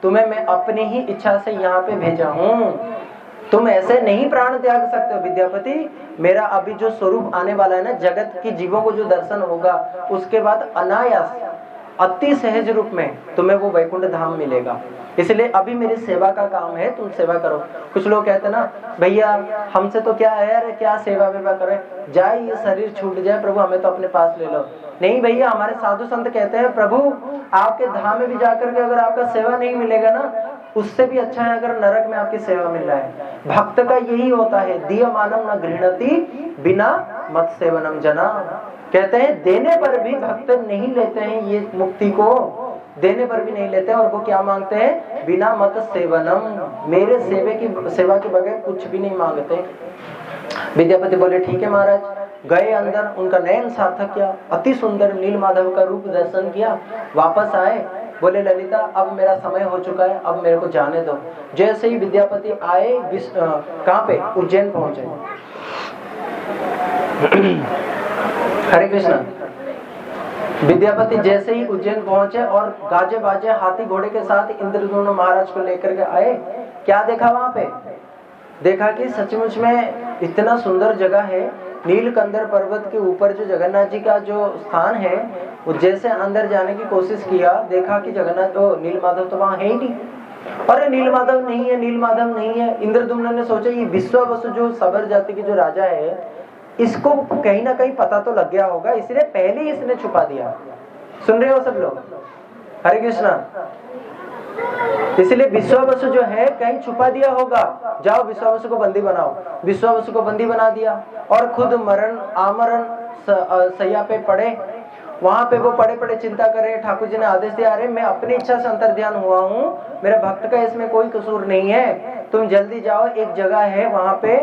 तुम्हें मैं अपनी ही इच्छा से यहाँ पे भेजा हूँ, तुम ऐसे नहीं प्राण त्याग सकते हो विद्यापति। मेरा अभी जो स्वरूप आने वाला है ना, जगत की जीवों को जो दर्शन होगा, उसके बाद अनायास अति सहज रूप में तुम्हें वो वैकुंठ धाम मिलेगा। इसलिए अभी मेरी सेवा का काम है, तुम सेवा करो। कुछ लोग कहते ना, भैया हमसे तो क्या है यार, क्या सेवा वेवा करें, जाए ये शरीर छूट जाए, प्रभु हमें तो अपने पास ले लो। नहीं भैया, हमारे साधु संत कहते हैं प्रभु आपके धाम में भी जाकर के अगर आपका सेवा नहीं मिलेगा ना, उससे भी अच्छा है अगर नरक में आपकी सेवा मिल रहा है। भक्त का यही होता है, दीयमानम न गृह्णति बिना मत सेवनम जना। कहते हैं देने पर भी भक्त नहीं लेते हैं ये मुक्ति को, देने पर भी नहीं लेते हैं। और वो क्या मांगते हैं? बिना मत सेवनम, मेरे सेवा के बगैर कुछ भी नहीं मांगते। विद्यापति बोले ठीक है महाराज। गए अंदर, उनका नयन सार्थक किया, अति सुंदर नील माधव का रूप दर्शन किया, वापस आए, बोले ललिता अब मेरा समय हो चुका है, अब मेरे को जाने दो। जैसे ही विद्यापति आए, कहाँ पे? उज्जैन पहुंचे। हरे कृष्णा। विद्यापति जैसे ही उज्जैन पहुंचे और गाजे बाजे हाथी घोड़े के साथ इंद्रद्युम्न महाराज को लेकर के आए, क्या देखा वहां पे? देखा कि सचमुच में इतना सुंदर जगह है। नीलकंदर पर्वत के ऊपर जो जगन्नाथ जी का जो स्थान है, वो जैसे अंदर जाने की कोशिश किया, देखा कि जगन्नाथ नीलमाधव तो वहां है ही नहीं। अरे नीलमाधव नहीं है, नीलमाधव नहीं है। इंद्रद्युम्न ने सोचा ये विश्वावसु जो सबर जाति के जो राजा है, इसको कहीं ना कहीं पता तो लग गया होगा, इसलिए पहले ही इसने छुपा दिया। सुन रहे हो सब लोग? हरे कृष्णा। इसलिए विश्वावसु जो है कहीं छुपा दिया होगा, जाओ विश्वावसु को बंदी बनाओ। विश्वावसु को बंदी बना दिया और खुद मरण आमरण सैया पे पड़े। वहां पे वो पड़े पड़े चिंता करे। ठाकुर जी ने आदेश दिया, अरे मैं अपनी इच्छा से अंतर्ध्यान हुआ हूँ, मेरे भक्त का इसमें कोई कसूर नहीं है, तुम जल्दी जाओ, एक जगह है वहां पे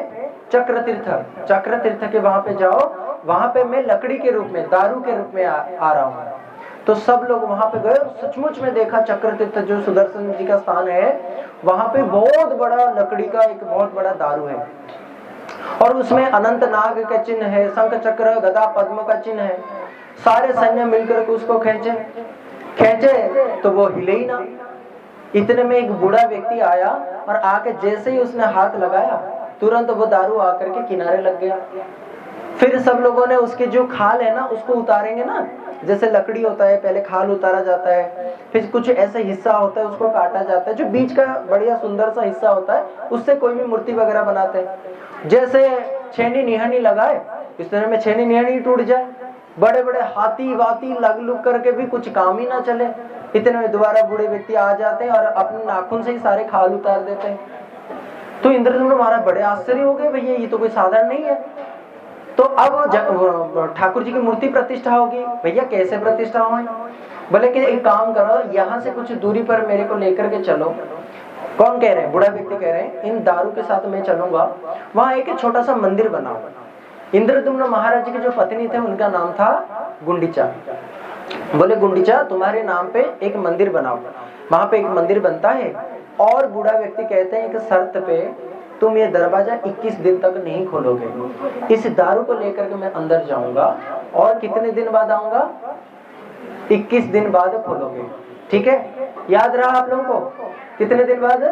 चक्र तीर्थ के वहां पे जाओ, वहां पे मैं लकड़ी के रूप में, दारू के रूप में आ रहा हूँ। तो सब लोग वहां पे गए, सचमुच में देखा चक्र तीर्थ जो सुदर्शन जी का स्थान है, वहां पे बहुत बड़ा लकड़ी का एक बहुत बड़ा दारू है और उसमें अनंत नाग का चिन्ह है, शंख चक्र गदा पद्म का चिन्ह है। सारे सैन्य मिलकर के उसको खेचे तो वो हिले ही ना। इतने में एक बूढ़ा व्यक्ति आया और आके जैसे ही उसने हाथ लगाया, तुरंत वो दारू आकर के किनारे लग गया। फिर सब लोगों ने उसके जो खाल है ना, उसको उतारेंगे ना, जैसे लकड़ी होता है पहले खाल उतारा जाता है, फिर कुछ ऐसे हिस्सा होता है उसको काटा जाता है, जो बीच का बढ़िया सुंदर सा हिस्सा होता है उससे कोई भी मूर्ति वगैरह बनाते हैं। जैसे छेनी निहानी लगाए, इस तरह में छेनी निहानी टूट जाए, बड़े बड़े हाथी वाती लग लुग करके भी कुछ काम ही ना चले। इतने में दोबारा बूढ़े व्यक्ति आ जाते हैं और अपने नाखून से ही सारे खाल उतार देते हैं। तो इंद्रद्युम्न महाराज बड़े आश्चर्य हो गए, भैया ये तो कोई साधारण नहीं है। तो अब ठाकुर जी की मूर्ति प्रतिष्ठा होगी, भैया कैसे प्रतिष्ठा हो? बोले कि एक काम करो, यहाँ से कुछ दूरी पर मेरे को लेकर के चलो। कौन कह रहे हैं? बूढ़ा व्यक्ति कह रहे हैं, इन दारू के साथ मैं चलूंगा, वहां एक छोटा सा मंदिर बनाओ। इंद्रद्युम्न महाराज जी के जो पत्नी थे उनका नाम था गुंडीचा। बोले गुंडीचा तुम्हारे नाम पे एक मंदिर बनाओ। वहां पे एक मंदिर बनता है और बूढ़ा व्यक्ति कहते हैं एक शर्त पे, तुम ये दरवाजा 21 दिन तक नहीं खोलोगे। इस दारू को लेकर के मैं अंदर जाऊंगा और कितने दिन बाद आऊंगा? 21 दिन बाद खोलोगे। ठीक है, याद रहा आप लोगों को? कितने दिन बाद?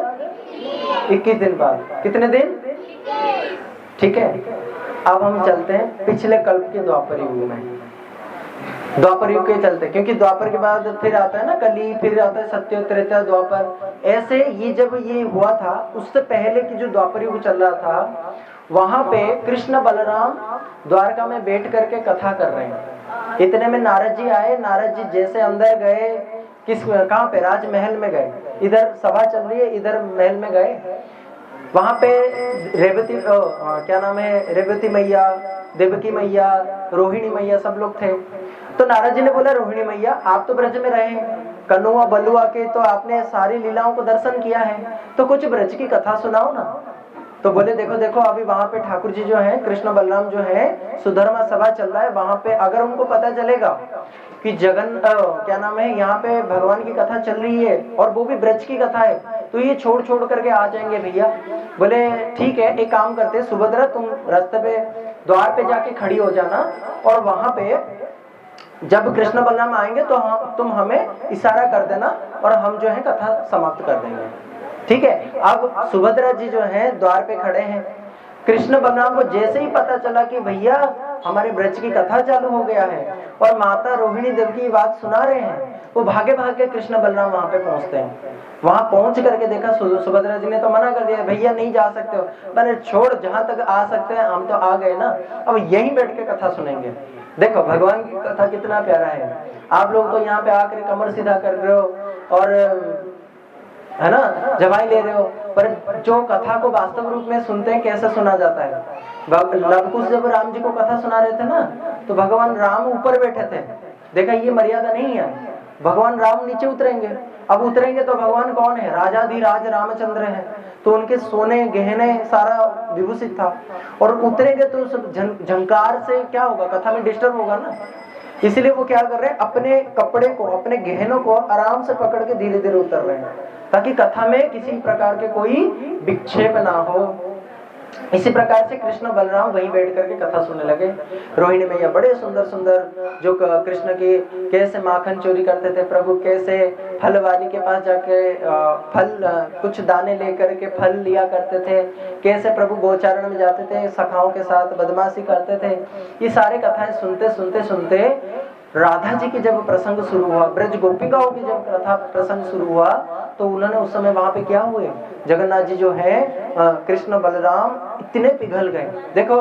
21 दिन बाद। कितने दिन? ठीक है, अब हम चलते हैं पिछले कल्प के द्वापर युग में। द्वापर युग के चलते, क्योंकि द्वापर के बाद फिर आता है ना कली, फिर आता है सत्य, त्रेता, द्वापर। ऐसे ये जब ये हुआ था, उससे पहले की जो द्वापर युग चल रहा था, वहां पे कृष्ण बलराम द्वारका में बैठ करके कथा कर रहे हैं। इतने में नारद जी आए। नारद जी जैसे अंदर गए, कहाँ पे? राजमहल में गए। इधर सभा चल रही है, इधर महल में गए। वहां पे रेवती क्या नाम है, रेवती मैया, देवकी मैया, रोहिणी मैया सब लोग थे। तो नारद जी ने बोला रोहिणी मैया आप तो ब्रज में रहे, कन्हुआ बलुआ के तो आपने सारी लीलाओं को दर्शन किया है, तो कुछ ब्रज की कथा सुनाओ ना। तो बोले देखो देखो अभी वहां पे ठाकुर जी जो है, कृष्ण बलराम जो है, सुधर्मा सभा चल रहा है, वहां पे अगर उनको पता चलेगा कि क्या नाम है, यहाँ पे भगवान की कथा चल रही है और वो भी ब्रज की कथा है, तो ये छोड़ छोड़ करके आ जाएंगे भैया। बोले ठीक है, एक काम करते, सुभद्रा तुम रास्ते पे द्वार पे जाके खड़ी हो जाना, और वहां पे जब कृष्ण बलराम आएंगे तो तुम हमें इशारा कर देना और हम जो है कथा समाप्त कर देंगे। ठीक है। अब सुभद्रा जी जो है द्वार पे खड़े हैं, कृष्ण बलराम को जैसे ही पता चला कि भैया हमारे ब्रज की कथा चालू हो गया है और माता रोहिणी देवी की बात सुना रहे हैं, वो भागे भागे कृष्ण बलराम वहां पे पहुंचते हैं। वहां पहुंच करके देखा, सुभद्रा जी ने तो मना कर दिया, भैया नहीं जा सकते हो। मैंने छोड़, जहां तक आ सकते हैं हम तो आ गए ना, अब यहीं बैठ के कथा सुनेंगे। देखो भगवान की कथा कितना प्यारा है। आप लोग तो यहाँ पे आकर कमर सीधा कर रहे हो और है ना जवाई ले रहे हो, पर जो कथा को वास्तव रूप में सुनते हैं कैसे सुना जाता है। लवकुश जब राम जी को कथा सुना रहे थे ना, तो भगवान राम ऊपर बैठे थे। देखा ये मर्यादा नहीं है, भगवान राम नीचे उतरेंगे। अब उतरेंगे तो भगवान कौन है, राजाधिराज रामचंद्र है, तो उनके सोने गहने सारा विभूषित था, और उतरेंगे तो सब झंकार से क्या होगा, कथा में डिस्टर्ब होगा ना। इसलिए वो क्या कर रहे हैं, अपने कपड़े को, अपने गहनों को आराम से पकड़ के धीरे धीरे उतर रहे हैं, ताकि कथा में किसी प्रकार के कोई विक्षेप ना हो। इसी प्रकार से कृष्ण बलराम वहीं बैठ करके कथा सुनने लगे। रोहिणी मैया बड़े सुंदर सुंदर जो कृष्ण की कैसे माखन चोरी करते थे, प्रभु कैसे फल वाली के पास जाके फल कुछ दाने लेकर के फल लिया करते थे, कैसे प्रभु गोचारण में जाते थे, सखाओं के साथ बदमाशी करते थे, ये सारे कथाएं सुनते सुनते सुनते राधा जी की जब प्रसंग शुरू हुआ, ब्रज गोपिकाओं की जब कथा प्रसंग शुरू हुआ, तो उन्होंने उस समय वहां पे क्या हुए, जगन्नाथ जी जो है कृष्ण बलराम इतने पिघल गए। देखो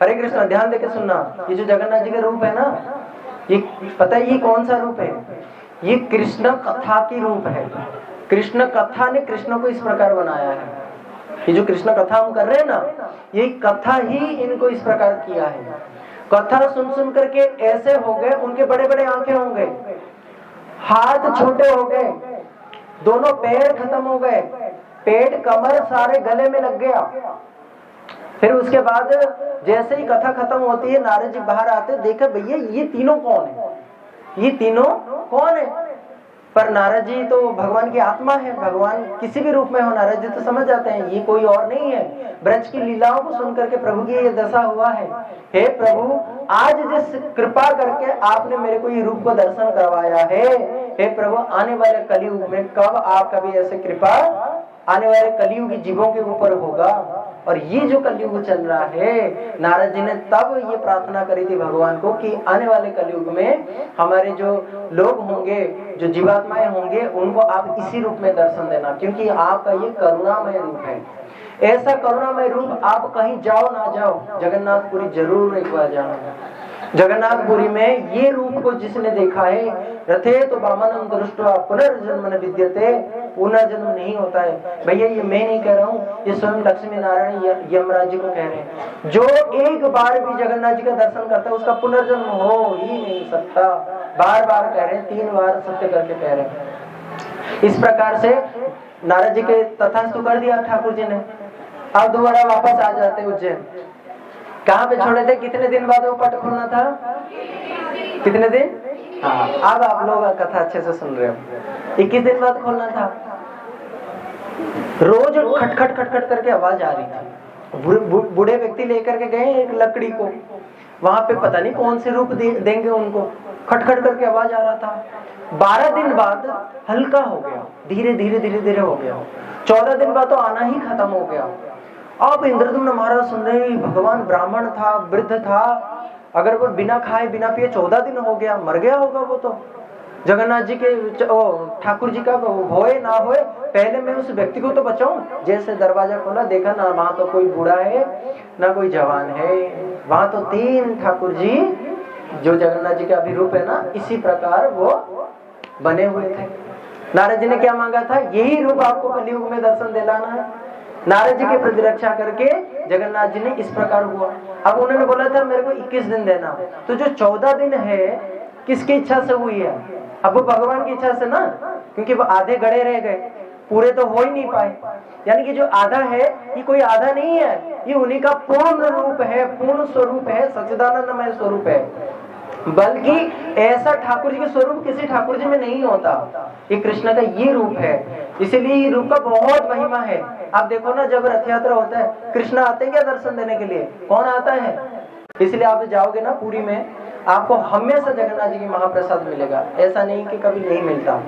हरे कृष्ण, ध्यान देके सुनना, ये जो जगन्नाथ जी का रूप है ना, ये पता है ये कौन सा रूप है, ये कृष्ण कथा की रूप है। कृष्ण कथा ने कृष्ण को इस प्रकार बनाया है। ये जो कृष्ण कथा हम कर रहे हैं ना, ये कथा ही इनको इस प्रकार किया है। कथा सुन सुन करके ऐसे हो गए, उनके बड़े बड़े आंखें हो गए, हाथ छोटे हो गए, दोनों पैर खत्म हो गए, पेट कमर सारे गले में लग गया। फिर उसके बाद जैसे ही कथा खत्म होती है, नारद जी बाहर आते, देखा भैया ये तीनों कौन है, ये तीनों कौन है। पर नारद जी तो भगवान की आत्मा है, भगवान किसी भी रूप में हो, नारद जी तो समझ जाते हैं ये कोई और नहीं है। ब्रज की लीलाओं को सुन करके प्रभु की ये दशा हुआ है। हे प्रभु, आज जिस कृपा करके आपने मेरे को ये रूप को दर्शन करवाया है, हे प्रभु आने वाले कलयुग में कब आप कभी ऐसे कृपा आने वाले कलयुग जीवों के ऊपर होगा। और ये जो कलयुग चल रहा है, नारद जी ने तब ये प्रार्थना करी थी भगवान को कि आने वाले कलयुग में हमारे जो लोग होंगे, जो जीवात्माएं होंगे, उनको आप इसी रूप में दर्शन देना, क्योंकि आपका ये करुणामय रूप है। ऐसा करुणामय रूप आप कहीं जाओ ना जाओ, जगन्नाथपुरी जरूर एक बार जाना। जगन्नाथपुरी में ये रूप को जिसने देखा है, रथे तो वामनम दृष्ट्वा पुनर्जन्म न विद्यते, पुनर्जन्म नहीं होता है। भैया ये मैं नहीं कह रहा हूँ, ये स्वयं लक्ष्मी नारायण यमराज जी को कह रहे हैं। जो एक बार भी जगन्नाथ जी का दर्शन करता है, उसका पुनर्जन्म हो ही नहीं सकता। बार बार कह रहे हैं, 3 बार सत्य करके कह रहे हैं। इस प्रकार से नारद जी के तथास्तु कर दिया ठाकुर जी ने। अब दोबारा वापस आ जाते उज्जैन। कहाँ पे छोड़े थे, कितने दिन बाद वो पट खोलना था, कितने दिन? हाँ, अब आप लोग कथा अच्छे से सुन रहे हो। 21 दिन बाद खोलना था। रोज खटखट खटखट करके आवाज आ रही थी। बूढ़े व्यक्ति लेकर के गए एक लकड़ी को, वहां पे पता नहीं कौन से रूप देंगे उनको, खटखट करके आवाज आ रहा था। 12 दिन बाद हल्का हो गया, धीरे धीरे धीरे धीरे हो गया। 14 दिन बाद तो आना ही खत्म हो गया। अब इंद्रदुम्न महाराज सुन रहे, भगवान ब्राह्मण था, वृद्ध था, अगर वो बिना खाए बिना पिए 14 दिन हो गया, मर गया होगा वो तो। जगन्नाथ जी के ठाकुर जी का होए ना होए, पहले मैं उस व्यक्ति को तो बचाऊं। जैसे दरवाजा खोला, देखा ना वहां तो कोई बूढ़ा है ना कोई जवान है, वहां तो 3 ठाकुर जी जो जगन्नाथ जी का अभिरूप है ना, इसी प्रकार वो बने हुए थे। नारद जी ने क्या मांगा था, यही रूप आपको कलयुग में दर्शन दिलाना है। नारद जी की प्रतिरक्षा करके जगन्नाथ जी ने इस प्रकार हुआ। अब उन्होंने बोला था मेरे को 21 दिन देना, तो जो 14 दिन है किसकी इच्छा से हुई है? अब वो भगवान की इच्छा से ना, क्योंकि वो आधे गड़े रह गए, पूरे तो हो ही नहीं पाए। यानी कि जो आधा है ये कोई आधा नहीं है, ये उन्हीं का पूर्ण रूप है, पूर्ण स्वरूप है, सच्चिदानंदमय स्वरूप है। बल्कि ऐसा ठाकुर जी के स्वरूप किसी ठाकुर जी में नहीं होता, ये कृष्ण का ये रूप है। इसीलिए ये रूप का बहुत महिमा है। आप देखो ना, जब रथ यात्रा होता है, कृष्ण आते हैं क्या दर्शन देने के लिए? कौन आता है? इसलिए आप जाओगे ना पुरी में, आपको हमेशा जगन्नाथ जी की महाप्रसाद मिलेगा, ऐसा नहीं कि कभी नहीं मिलता।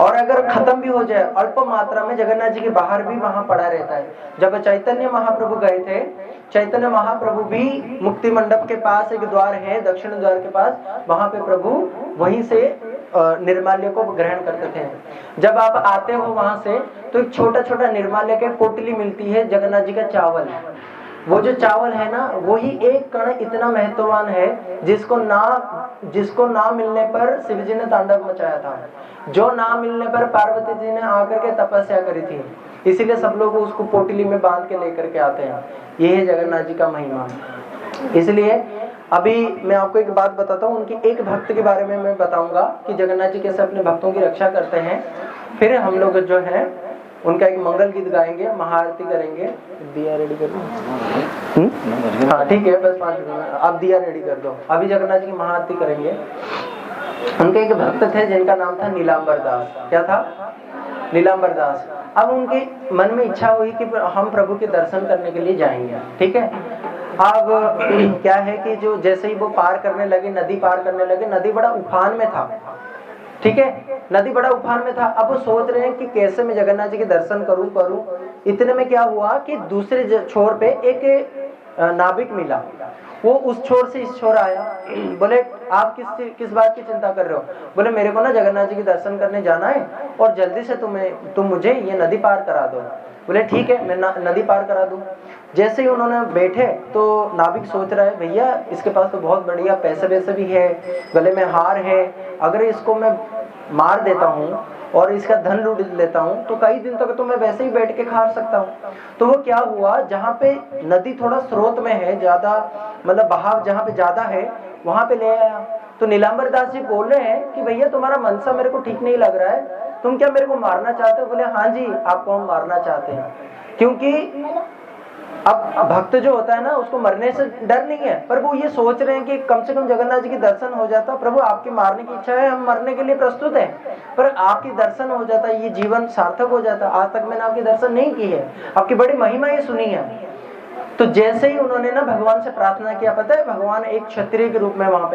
और अगर खत्म भी हो जाए अल्प मात्रा में, जगन्नाथ जी के बाहर भी वहां पड़ा रहता है। जब चैतन्य महाप्रभु गए थे, चैतन्य महाप्रभु भी मुक्ति मंडप के पास एक द्वार है, दक्षिण द्वार के पास, वहां पे प्रभु वहीं से निर्माल्य को ग्रहण करते थे। जब आप आते हो वहां से तो एक छोटा छोटा निर्माल्य की पोटली मिलती है, जगन्नाथ जी का चावल। वो जो चावल है ना, वही एक कण इतना महत्ववान है, जिसको ना मिलने पर शिव जी ने तांडव मचाया था, जो ना मिलने पर पार्वती जी ने आकर के तपस्या करी थी। इसीलिए सब लोग उसको पोटली में बांध के लेकर के आते हैं। ये है जगन्नाथ जी का महिमा। इसलिए अभी मैं आपको एक बात बताता हूँ, उनकी एक भक्त के बारे में मैं बताऊंगा कि जगन्नाथ जी कैसे अपने भक्तों की रक्षा करते हैं। फिर हम लोग जो है उनका एक मंगल गीत गाएंगे, महाआरती करेंगे। दिया रेडी कर दो? हाँ ठीक है, बस 5 मिनट में आप दिया रेडी कर दो। अभी जगन्नाथ जी की महाआरती करेंगे। उनके एक भक्त थे जिनका नाम था नीलांबर दास। क्या था? नीलांबर दास। अब उनके मन में इच्छा हुई कि हम प्रभु के दर्शन करने के लिए जाएंगे। ठीक है, अब क्या है कि जो जैसे ही वो पार करने लगे, नदी पार करने लगे, नदी बड़ा उफान में था। ठीक है, नदी बड़ा उफान में था। अब वो सोच रहे हैं कि कैसे मैं जगन्नाथ जी के दर्शन करूं। इतने में क्या हुआ कि दूसरे छोर पे एक नाविक मिला। वो उस छोर से इस छोर आया। बोले आप किस बात की चिंता कर रहे हो? बोले मेरे को ना जगन्नाथ जी के दर्शन करने जाना है और जल्दी से तुम मुझे ये नदी पार करा दो। बोले ठीक है, मैं नदी पार करा दूं। जैसे ही उन्होंने बैठे तो नाविक सोच रहा है, भैया इसके पास तो बहुत बढ़िया पैसे वैसे भी है, गले में हार है, अगर इसको मैं मार देता हूँ और इसका धन लूट लेता हूँ तो कई दिन तक तो मैं वैसे ही बैठ के खा सकता हूँ। तो वो क्या हुआ, जहाँ पे नदी थोड़ा स्रोत में है, ज्यादा मतलब बहाव जहाँ पे ज्यादा है, वहां पे ले आया। तो नीलांबर दास जी बोल रहे हैं कि भैया तुम्हारा मनसा मेरे को ठीक नहीं लग रहा है, तुम क्या मेरे को मारना चाहते हो? बोले हाँ जी, आपको हम मारना चाहते हैं। क्योंकि अब भक्त जो होता है ना, उसको मरने से डर नहीं है, पर वो ये सोच रहे हैं कि कम से कम जगन्नाथ जी के दर्शन हो जाता। प्रभु आपकी मारने की इच्छा है, हम मरने के लिए प्रस्तुत हैं, पर आपकी दर्शन हो जाता, ये जीवन सार्थक हो जाता। आज तक मैंने आपके दर्शन नहीं किए है, आपकी बड़ी महिमा ये सुनी है। तो जैसे ही उन्होंने ना भगवान से प्रार्थना किया, पता है भगवान एक क्षत्रिय के रूप में वहां पे